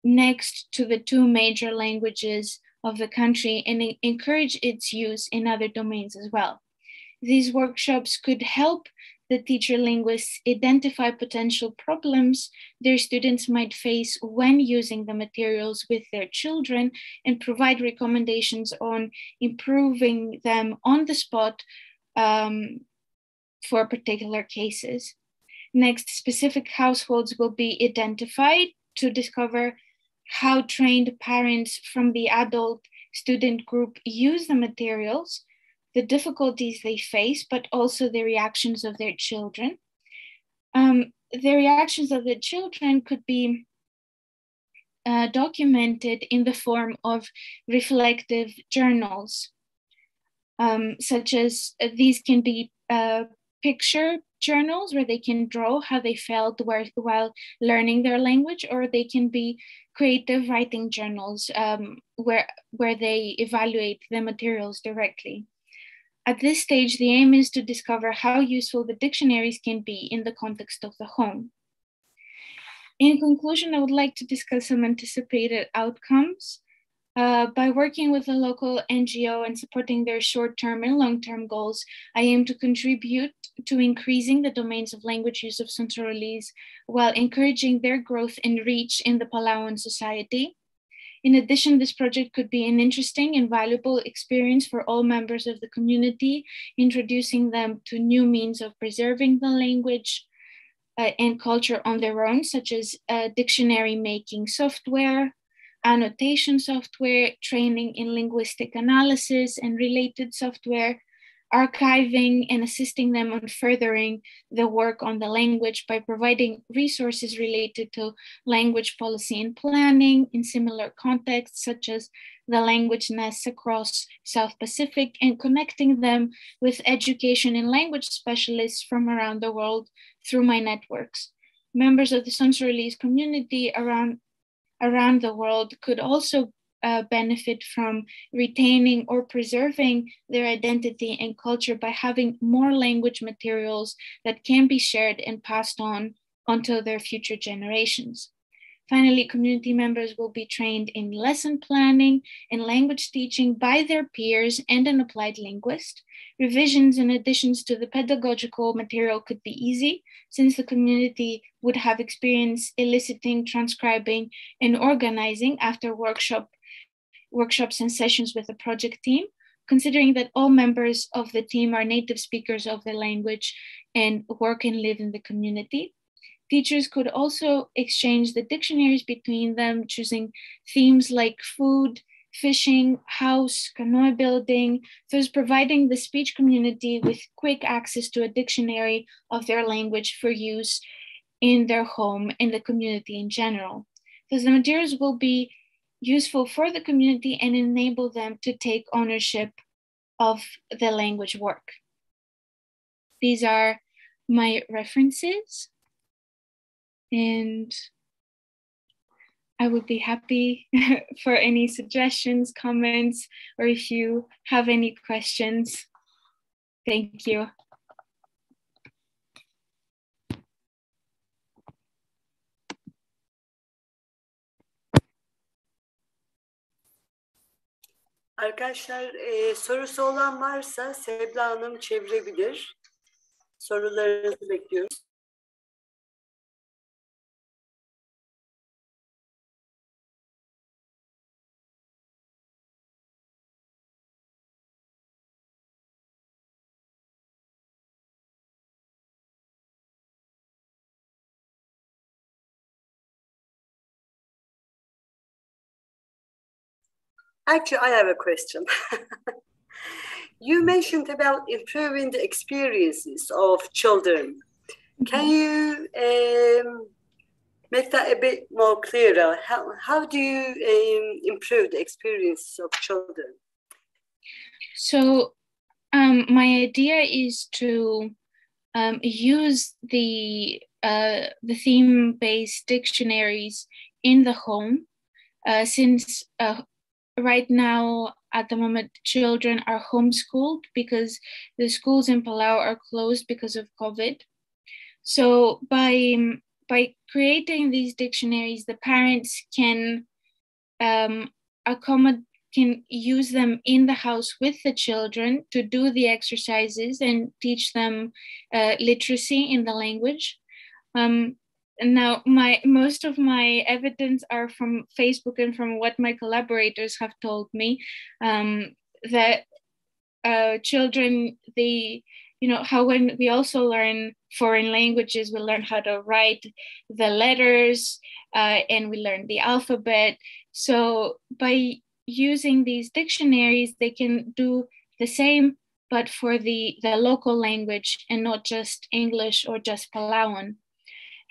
S2: next to the two major languages of the country and encourage its use in other domains as well. These workshops could help the teacher linguists identify potential problems their students might face when using the materials with their children and provide recommendations on improving them on the spot for particular cases. Next, specific households will be identified to discover how trained parents from the adult student group use the materials, the difficulties they face, but also the reactions of their children. The reactions of the children could be documented in the form of reflective journals, such as these can be picture journals where they can draw how they felt while learning their language, or they can be creative writing journals where they evaluate the materials directly. At this stage, the aim is to discover how useful the dictionaries can be in the context of the home. In conclusion, I would like to discuss some anticipated outcomes. By working with a local NGO and supporting their short-term and long-term goals, I aim to contribute to increasing the domains of language use of Sonsorolese while encouraging their growth and reach in the Palauan society. In addition, this project could be an interesting and valuable experience for all members of the community, introducing them to new means of preserving the language and culture on their own, such as dictionary making software, annotation software, training in linguistic analysis and related software, archiving and assisting them on furthering the work on the language by providing resources related to language policy and planning in similar contexts, such as the language nests across South Pacific, and connecting them with education and language specialists from around the world through my networks. Members of the sans release community around the world could also benefit from retaining or preserving their identity and culture by having more language materials that can be shared and passed on onto their future generations. Finally, community members will be trained in lesson planning and language teaching by their peers and an applied linguist. Revisions and additions to the pedagogical material could be easy, since the community would have experience eliciting, transcribing, and organizing after workshops and sessions with the project team, considering that all members of the team are native speakers of the language and work and live in the community. Teachers could also exchange the dictionaries between them, choosing themes like food, fishing, house, canoe building, thus providing the speech community with quick access to a dictionary of their language for use in their home and the community in general. Thus the materials will be useful for the community and enable them to take ownership of the language work. These are my references, and I would be happy for any suggestions, comments, or if you have any questions. Thank you.
S1: Arkadaşlar sorusu olan varsa Sebla Hanım çevirebilir. Sorularınızı bekliyoruz. Actually, I have a question. You mentioned about improving the experiences of children. Can you make that a bit more clearer? How do you improve the experience of children?
S2: So my idea is to use the theme-based dictionaries in the home, since right now, at the moment, children are homeschooled because the schools in Palau are closed because of COVID. So by creating these dictionaries, the parents can can use them in the house with the children to do the exercises and teach them literacy in the language. Now, most of my evidence are from Facebook and from what my collaborators have told me, that children, how when we also learn foreign languages, we learn how to write the letters and we learn the alphabet. So by using these dictionaries, they can do the same, but for the local language and not just English or just Palauan.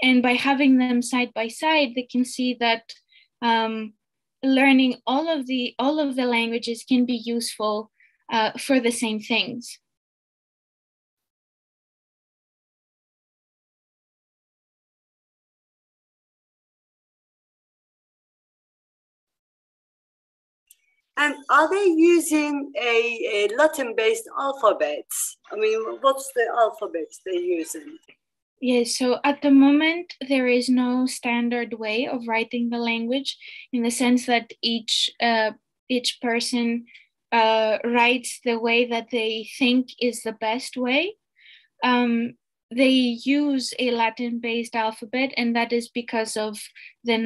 S2: And by having them side by side, they can see that learning all of the languages can be useful for the same things.
S1: And are they using a Latin-based alphabet? I mean, what's the alphabet they're using?
S2: Yes, so at the moment, there is no standard way of writing the language, in the sense that each person writes the way that they think is the best way. They use a Latin-based alphabet, and that is because of the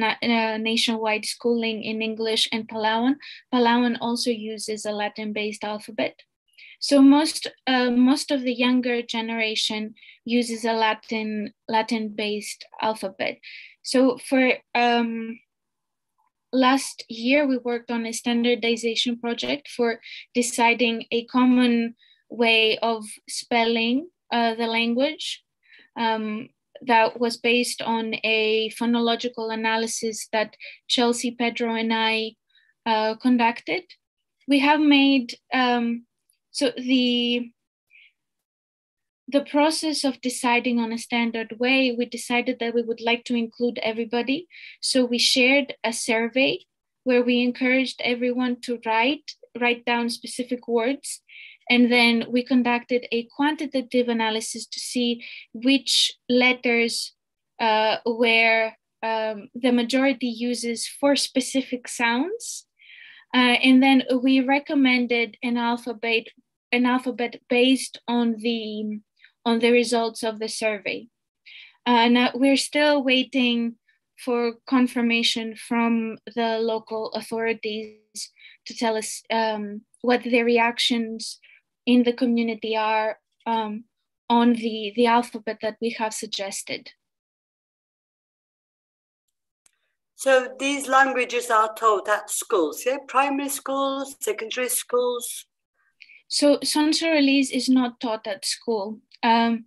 S2: nationwide schooling in English and Palauan. Palauan also uses a Latin-based alphabet. So most of the younger generation uses a Latin-based alphabet. So for last year, we worked on a standardization project for deciding a common way of spelling the language that was based on a phonological analysis that Chelsea, Pedro, and I conducted. We have made, so the process of deciding on a standard way, we decided that we would like to include everybody. So we shared a survey where we encouraged everyone to write down specific words. And then we conducted a quantitative analysis to see which letters were the majority uses for specific sounds. And then we recommended an alphabet based on the results of the survey. Now we're still waiting for confirmation from the local authorities to tell us what their reactions in the community are on the alphabet that we have suggested.
S1: So these languages are taught at schools, yeah? Primary schools, secondary schools?
S2: So Sonsorolese is not taught at school. The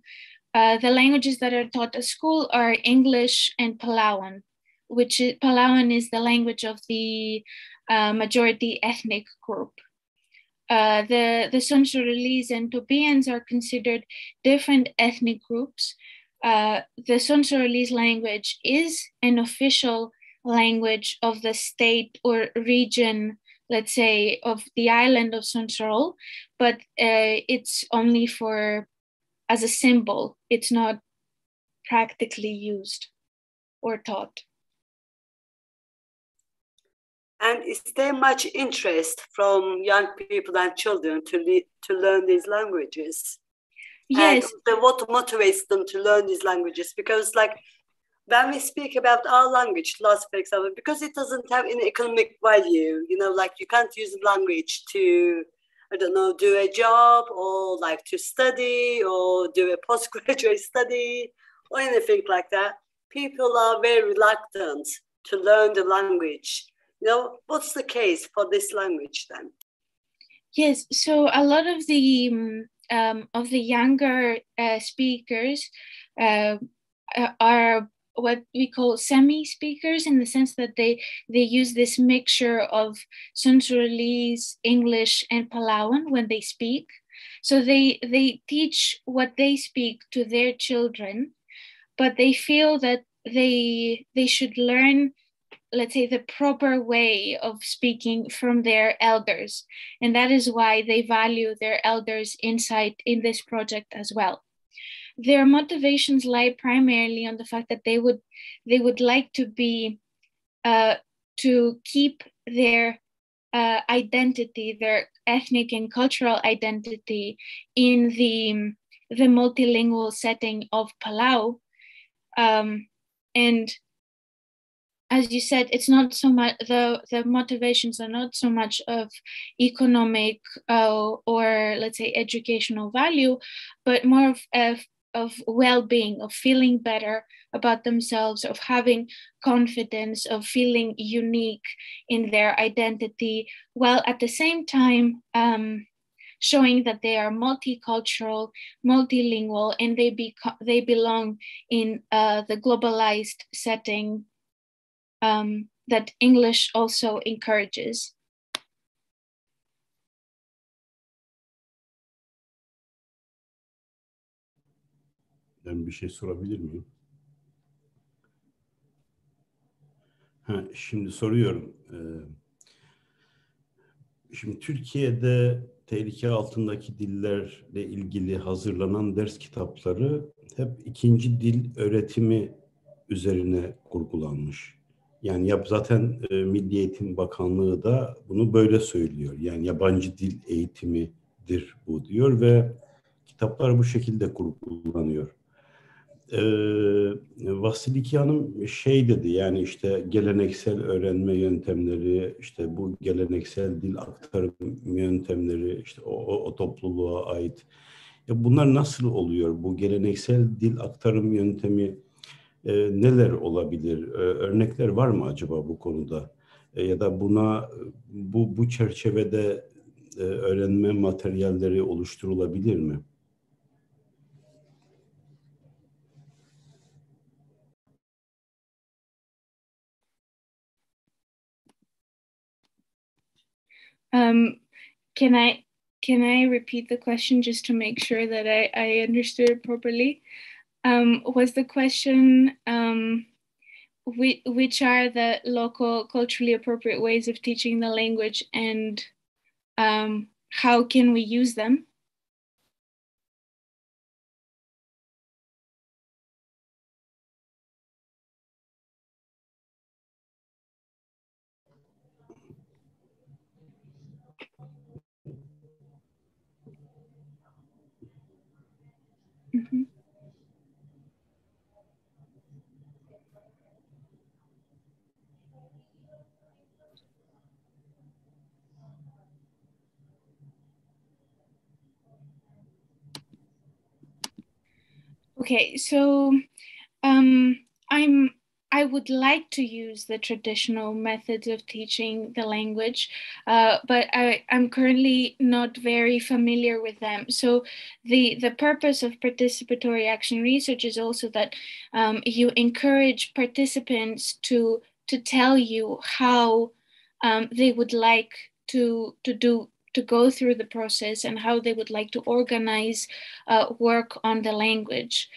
S2: languages that are taught at school are English and Palauan, Palauan is the language of the majority ethnic group. The Sonsorolese and Topians are considered different ethnic groups. The Sonsorolese language is an official language of the state or region, let's say, of the island of Sonsorol, but it's only as a symbol. It's not practically used or taught.
S1: And is there much interest from young people and children to learn these languages?
S2: Yes.
S1: And what motivates them to learn these languages? Because when we speak about our language, loss, for example, because it doesn't have any economic value, you can't use language to, I don't know, do a job or to study or do a postgraduate study or anything like that. People are very reluctant to learn the language. What's the case for this language then?
S2: Yes, so a lot of the younger speakers are what we call semi-speakers, in the sense that they use this mixture of Sonsorolese, English, and Palauan when they speak. So they teach what they speak to their children, but they feel that they should learn, let's say, the proper way of speaking from their elders. And that is why they value their elders' insight in this project as well. Their motivations lie primarily on the fact that they would like to be to keep their identity, their ethnic and cultural identity in the multilingual setting of Palau. And as you said, it's not so much, the motivations are not so much of economic or let's say educational value, but more of well-being, of feeling better about themselves, of having confidence, of feeling unique in their identity, while at the same time showing that they are multicultural, multilingual, and they belong in the globalized setting that English also encourages.
S3: Ben bir şey sorabilir miyim? Şimdi soruyorum. Şimdi Türkiye'de tehlike altındaki dillerle ilgili hazırlanan ders kitapları hep ikinci dil öğretimi üzerine kurgulanmış. Yani zaten Milli Eğitim Bakanlığı da bunu böyle söylüyor. Yani yabancı dil eğitimidir bu diyor ve kitaplar bu şekilde kurgulanıyor. Vasiliki Hanım dedi, yani işte geleneksel öğrenme yöntemleri, işte bu geleneksel dil aktarım yöntemleri, işte o topluluğa ait. Bunlar nasıl oluyor? Bu geleneksel dil aktarım yöntemi neler olabilir? Örnekler var mı acaba bu konuda? Ya da buna bu çerçevede öğrenme materyalleri oluşturulabilir mi?
S2: Can I repeat the question just to make sure that I understood it properly? Was the question which are the local culturally appropriate ways of teaching the language, and how can we use them? Mm-hmm. Okay, so I would like to use the traditional methods of teaching the language, but I'm currently not very familiar with them. So the purpose of participatory action research is also that you encourage participants to tell you how they would like to go through the process and how they would like to organize work on the language.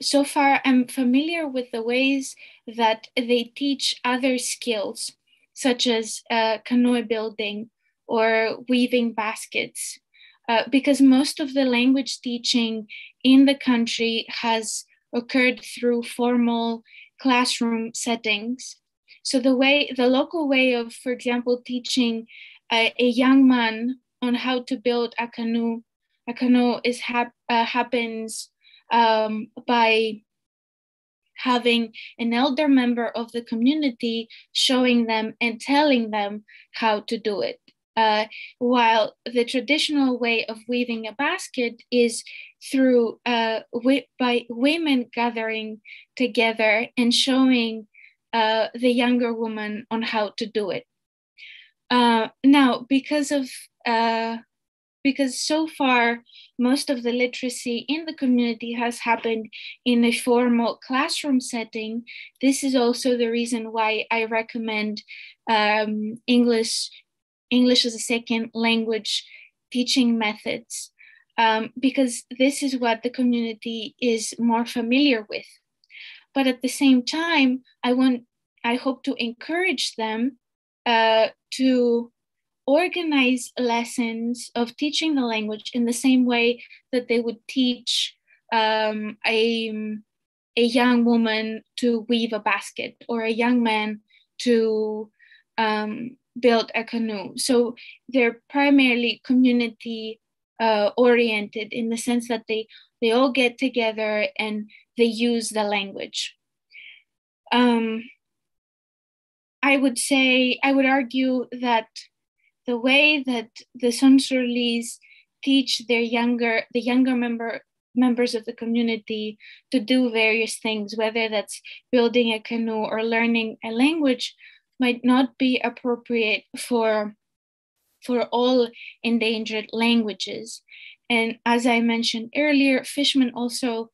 S2: So far, I'm familiar with the ways that they teach other skills, such as canoe building or weaving baskets, because most of the language teaching in the country has occurred through formal classroom settings. So the local way of, for example, teaching a young man on how to build a canoe happens by having an elder member of the community showing them and telling them how to do it. While the traditional way of weaving a basket is through by women gathering together and showing the younger woman on how to do it. Now, because so far most of the literacy in the community has happened in a formal classroom setting, this is also the reason why I recommend English as a second language teaching methods, because this is what the community is more familiar with. But at the same time, I hope to encourage them to organize lessons of teaching the language in the same way that they would teach a young woman to weave a basket or a young man to build a canoe. So they're primarily community oriented in the sense that they all get together and they use the language. I would argue that the way that the Sonsurlis teach the younger members of the community to do various things, whether that's building a canoe or learning a language, might not be appropriate for all endangered languages. And as I mentioned earlier, Fishman also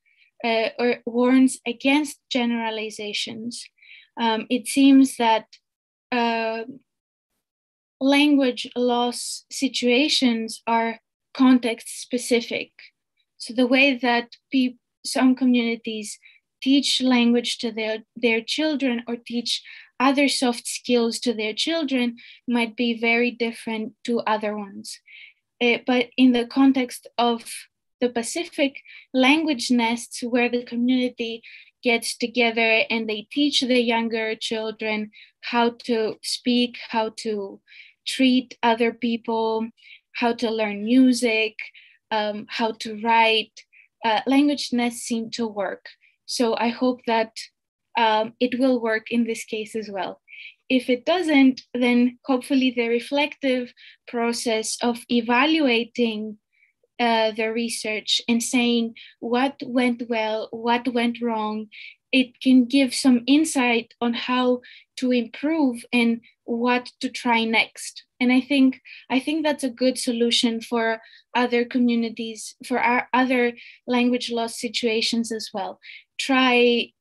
S2: warns against generalizations. It seems that language loss situations are context specific. So the way that some communities teach language to their children or teach other soft skills to their children might be very different to other ones. But in the context of the Pacific, language nests where the community gets together and they teach the younger children how to speak, how to treat other people, how to learn music, how to write. Language nests seem to work. So I hope that it will work in this case as well. If it doesn't, then hopefully the reflective process of evaluating the research and saying what went well, what went wrong, it can give some insight on how to improve and what to try next. And I think that's a good solution for other communities, for our other language loss situations as well. Try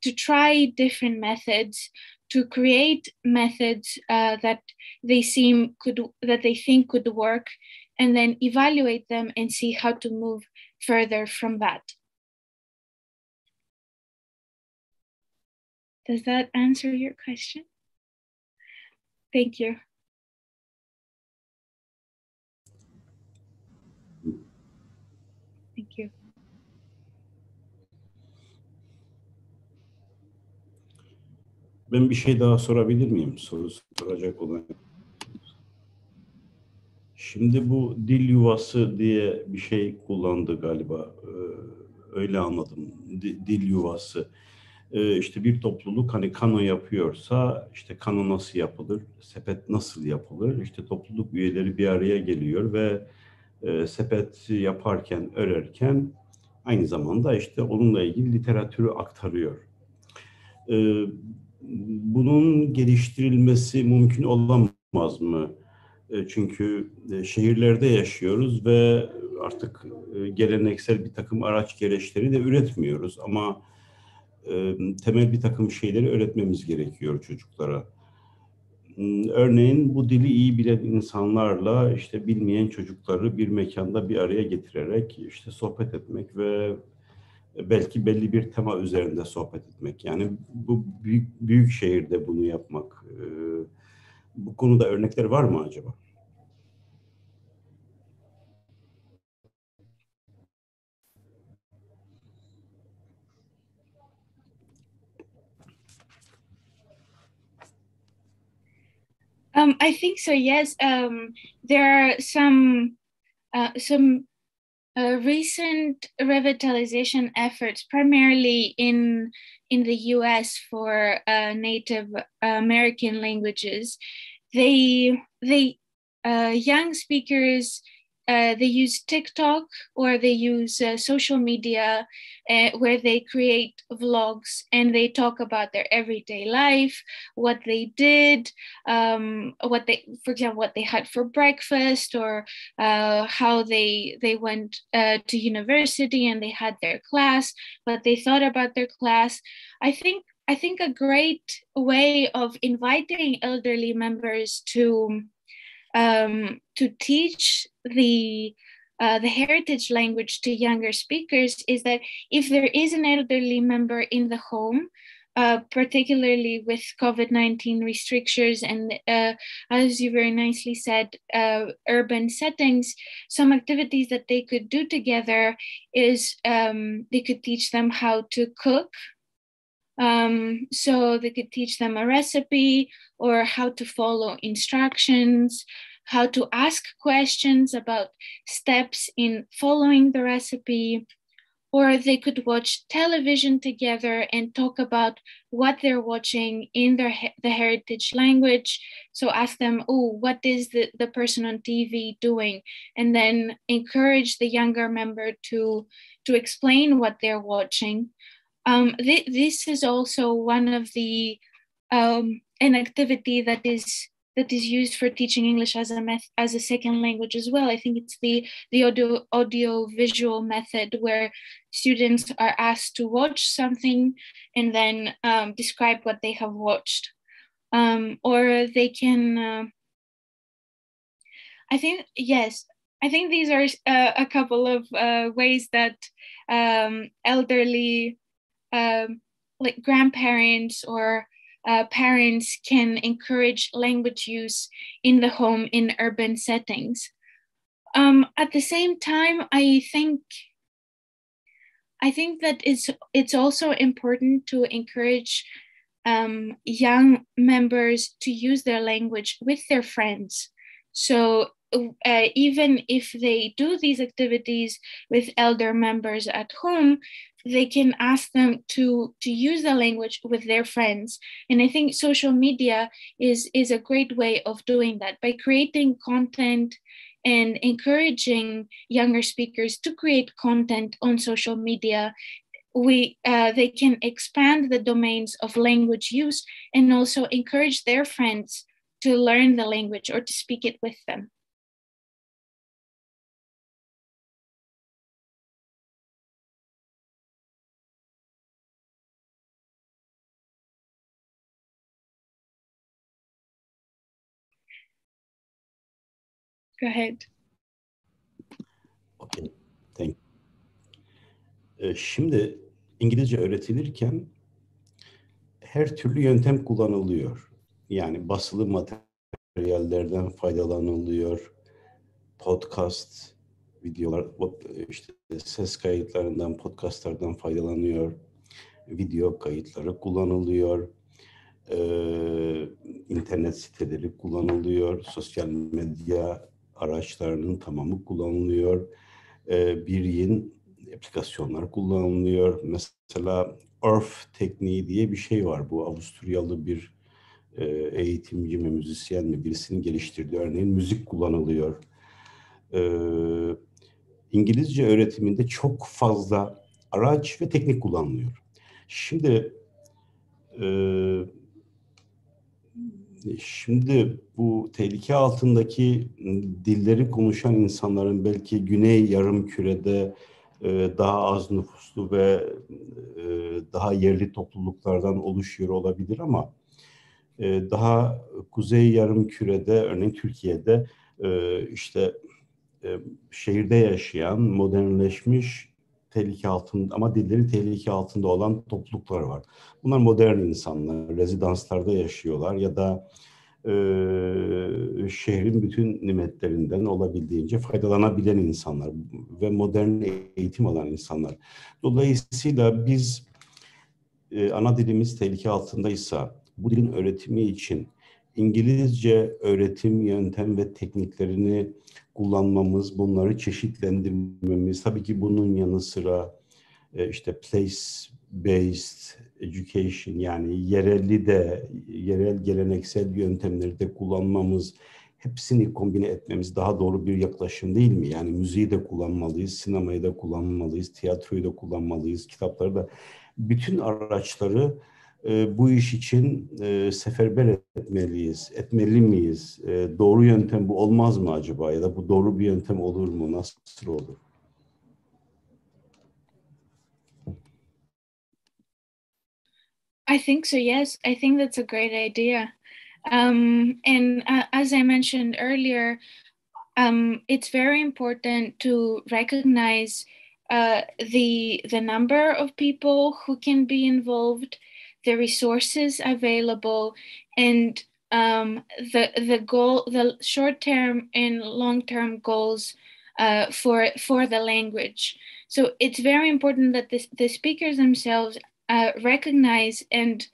S2: different methods, to create methods that they think could work, and then evaluate them and see how to move further from that. Does that answer your question? Thank you. Thank you.
S3: Ben bir şey daha sorabilir miyim? Soru soracak olan. Şimdi bu dil yuvası diye bir şey kullandı galiba. Öyle anladım. Dil yuvası. İşte bir topluluk hani kano yapıyorsa işte kano nasıl yapılır? Sepet nasıl yapılır? İşte topluluk üyeleri bir araya geliyor ve sepet yaparken, örerken aynı zamanda işte onunla ilgili literatürü aktarıyor. Bunun geliştirilmesi mümkün olamaz mı? Çünkü şehirlerde yaşıyoruz ve artık geleneksel bir takım araç gereçleri de üretmiyoruz. Ama temel bir takım şeyleri öğretmemiz gerekiyor çocuklara. Örneğin bu dili iyi bilen insanlarla işte bilmeyen çocukları bir mekanda bir araya getirerek işte sohbet etmek ve belki belli bir tema üzerinde sohbet etmek. Yani bu büyük şehirde bunu yapmak. Bu konuda örnekler var mı acaba?
S2: I think so. Yes, there are some recent revitalization efforts, primarily in the U.S. for Native American languages. They young speakers. They use TikTok or they use social media where they create vlogs and they talk about their everyday life, what they did, for example, what they had for breakfast, or how they went to university and they had their class, what they thought about their class. I think a great way of inviting elderly members to teach the heritage language to younger speakers is that if there is an elderly member in the home, particularly with COVID-19 restrictions and as you very nicely said, urban settings, some activities that they could do together is they could teach them how to cook. So they could teach them a recipe or how to follow instructions, how to ask questions about steps in following the recipe, or they could watch television together and talk about what they're watching in the heritage language. So ask them, oh, what is the person on TV doing? And then encourage the younger member to explain what they're watching. This is also one of the an activity that is used for teaching English as a second language as well. I think it's the audio visual method where students are asked to watch something and then describe what they have watched, or they can. I think these are a couple of ways that elderly. Like grandparents or parents can encourage language use in the home in urban settings. At the same time, I think that it's also important to encourage young members to use their language with their friends. So even if they do these activities with elder members at home, they can ask them to use the language with their friends. And I think social media is a great way of doing that by creating content and encouraging younger speakers to create content on social media. They can expand the domains of language use and also encourage their friends learn the language or to speak it with them. Go ahead.
S3: Okay, thank you. Şimdi İngilizce öğretilirken her türlü yöntem kullanılıyor. Yani basılı materyallerden faydalanılıyor. Podcast, videolar, işte ses kayıtlarından, podcastlardan faydalanıyor. Video kayıtları kullanılıyor. İnternet siteleri kullanılıyor. Sosyal medya araçlarının tamamı kullanılıyor. Biryin aplikasyonlar kullanılıyor. Mesela Örf tekniği diye bir şey var. Bu Avusturyalı bir eğitimci mi, müzisyen mi birisinin geliştirdiği. Örneğin müzik kullanılıyor. İngilizce öğretiminde çok fazla araç ve teknik kullanılıyor. Şimdi bu tehlike altındaki dilleri konuşan insanların belki Güney Yarımküre'de daha az nüfuslu ve daha yerli topluluklardan oluşuyor olabilir ama daha Kuzey Yarımküre'de, örneğin Türkiye'de işte şehirde yaşayan, modernleşmiş, tehlike altında ama dilleri tehlike altında olan topluluklar var. Bunlar modern insanlar, rezidanslarda yaşıyorlar ya da şehrin bütün nimetlerinden olabildiğince faydalanabilen insanlar ve modern eğitim alan insanlar. Dolayısıyla biz ana dilimiz tehlike altındaysa bu dilin öğretimi için İngilizce öğretim yöntem ve tekniklerini kullanmamız, bunları çeşitlendirmemiz, tabii ki bunun yanı sıra işte place-based education, yani yerel geleneksel yöntemleri de kullanmamız, hepsini kombine etmemiz daha doğru bir yaklaşım değil mi? Yani müziği de kullanmalıyız, sinemayı da kullanmalıyız, tiyatroyu da kullanmalıyız, kitapları da. Bütün araçları bu iş için seferber etmeli miyiz? Doğru yöntem bu olmaz mı acaba? Ya da bu doğru bir yöntem olur mu? Nasıl olur?
S2: I think so, yes. I think that's a great idea. And as I mentioned earlier, it's very important to recognize the number of people who can be involved, the resources available, and the goal, the short-term and long-term goals for the language. So it's very important that the speakers themselves recognize and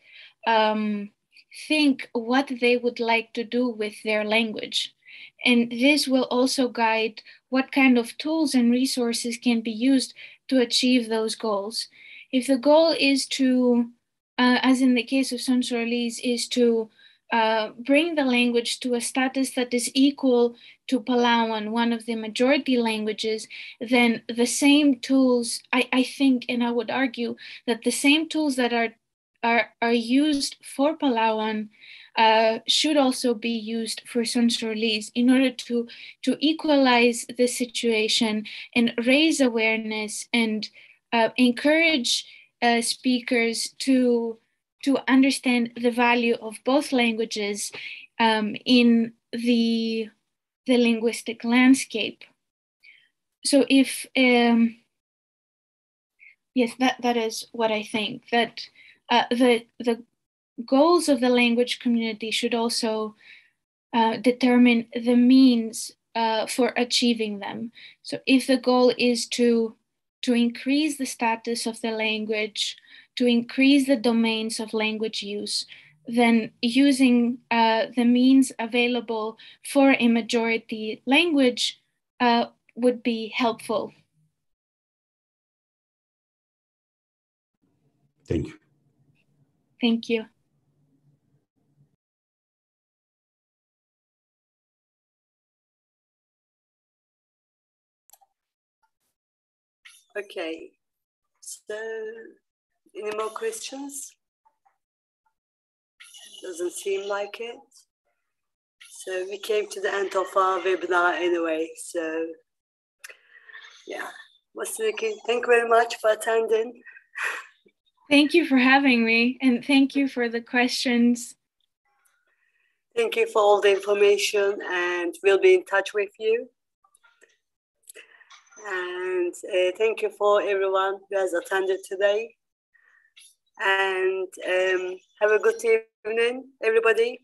S2: think what they would like to do with their language. And this will also guide what kind of tools and resources can be used to achieve those goals. If the goal is to, as in the case of Sonsorlis, is to bring the language to a status that is equal to Palauan, one of the majority languages, then the same tools, I think, and I would argue that the same tools that are used for Palauan should also be used for Sonsorlis in order to equalize the situation and raise awareness and encourage speakers to understand the value of both languages in the linguistic landscape. So if, yes, that is what I think, that the goals of the language community should also determine the means for achieving them. So if the goal is to increase the status of the language, to increase the domains of language use, then using the means available for a majority language would be helpful.
S3: Thank you.
S2: Thank you.
S1: Okay, so any more questions? Doesn't seem like it. So we came to the end of our webinar anyway. So yeah, Vasiliki, thank you very much for attending.
S2: Thank you for having me, and thank you for the questions.
S1: Thank you for all the information, and we'll be in touch with you. And thank you for everyone who has attended today. And have a good evening, everybody.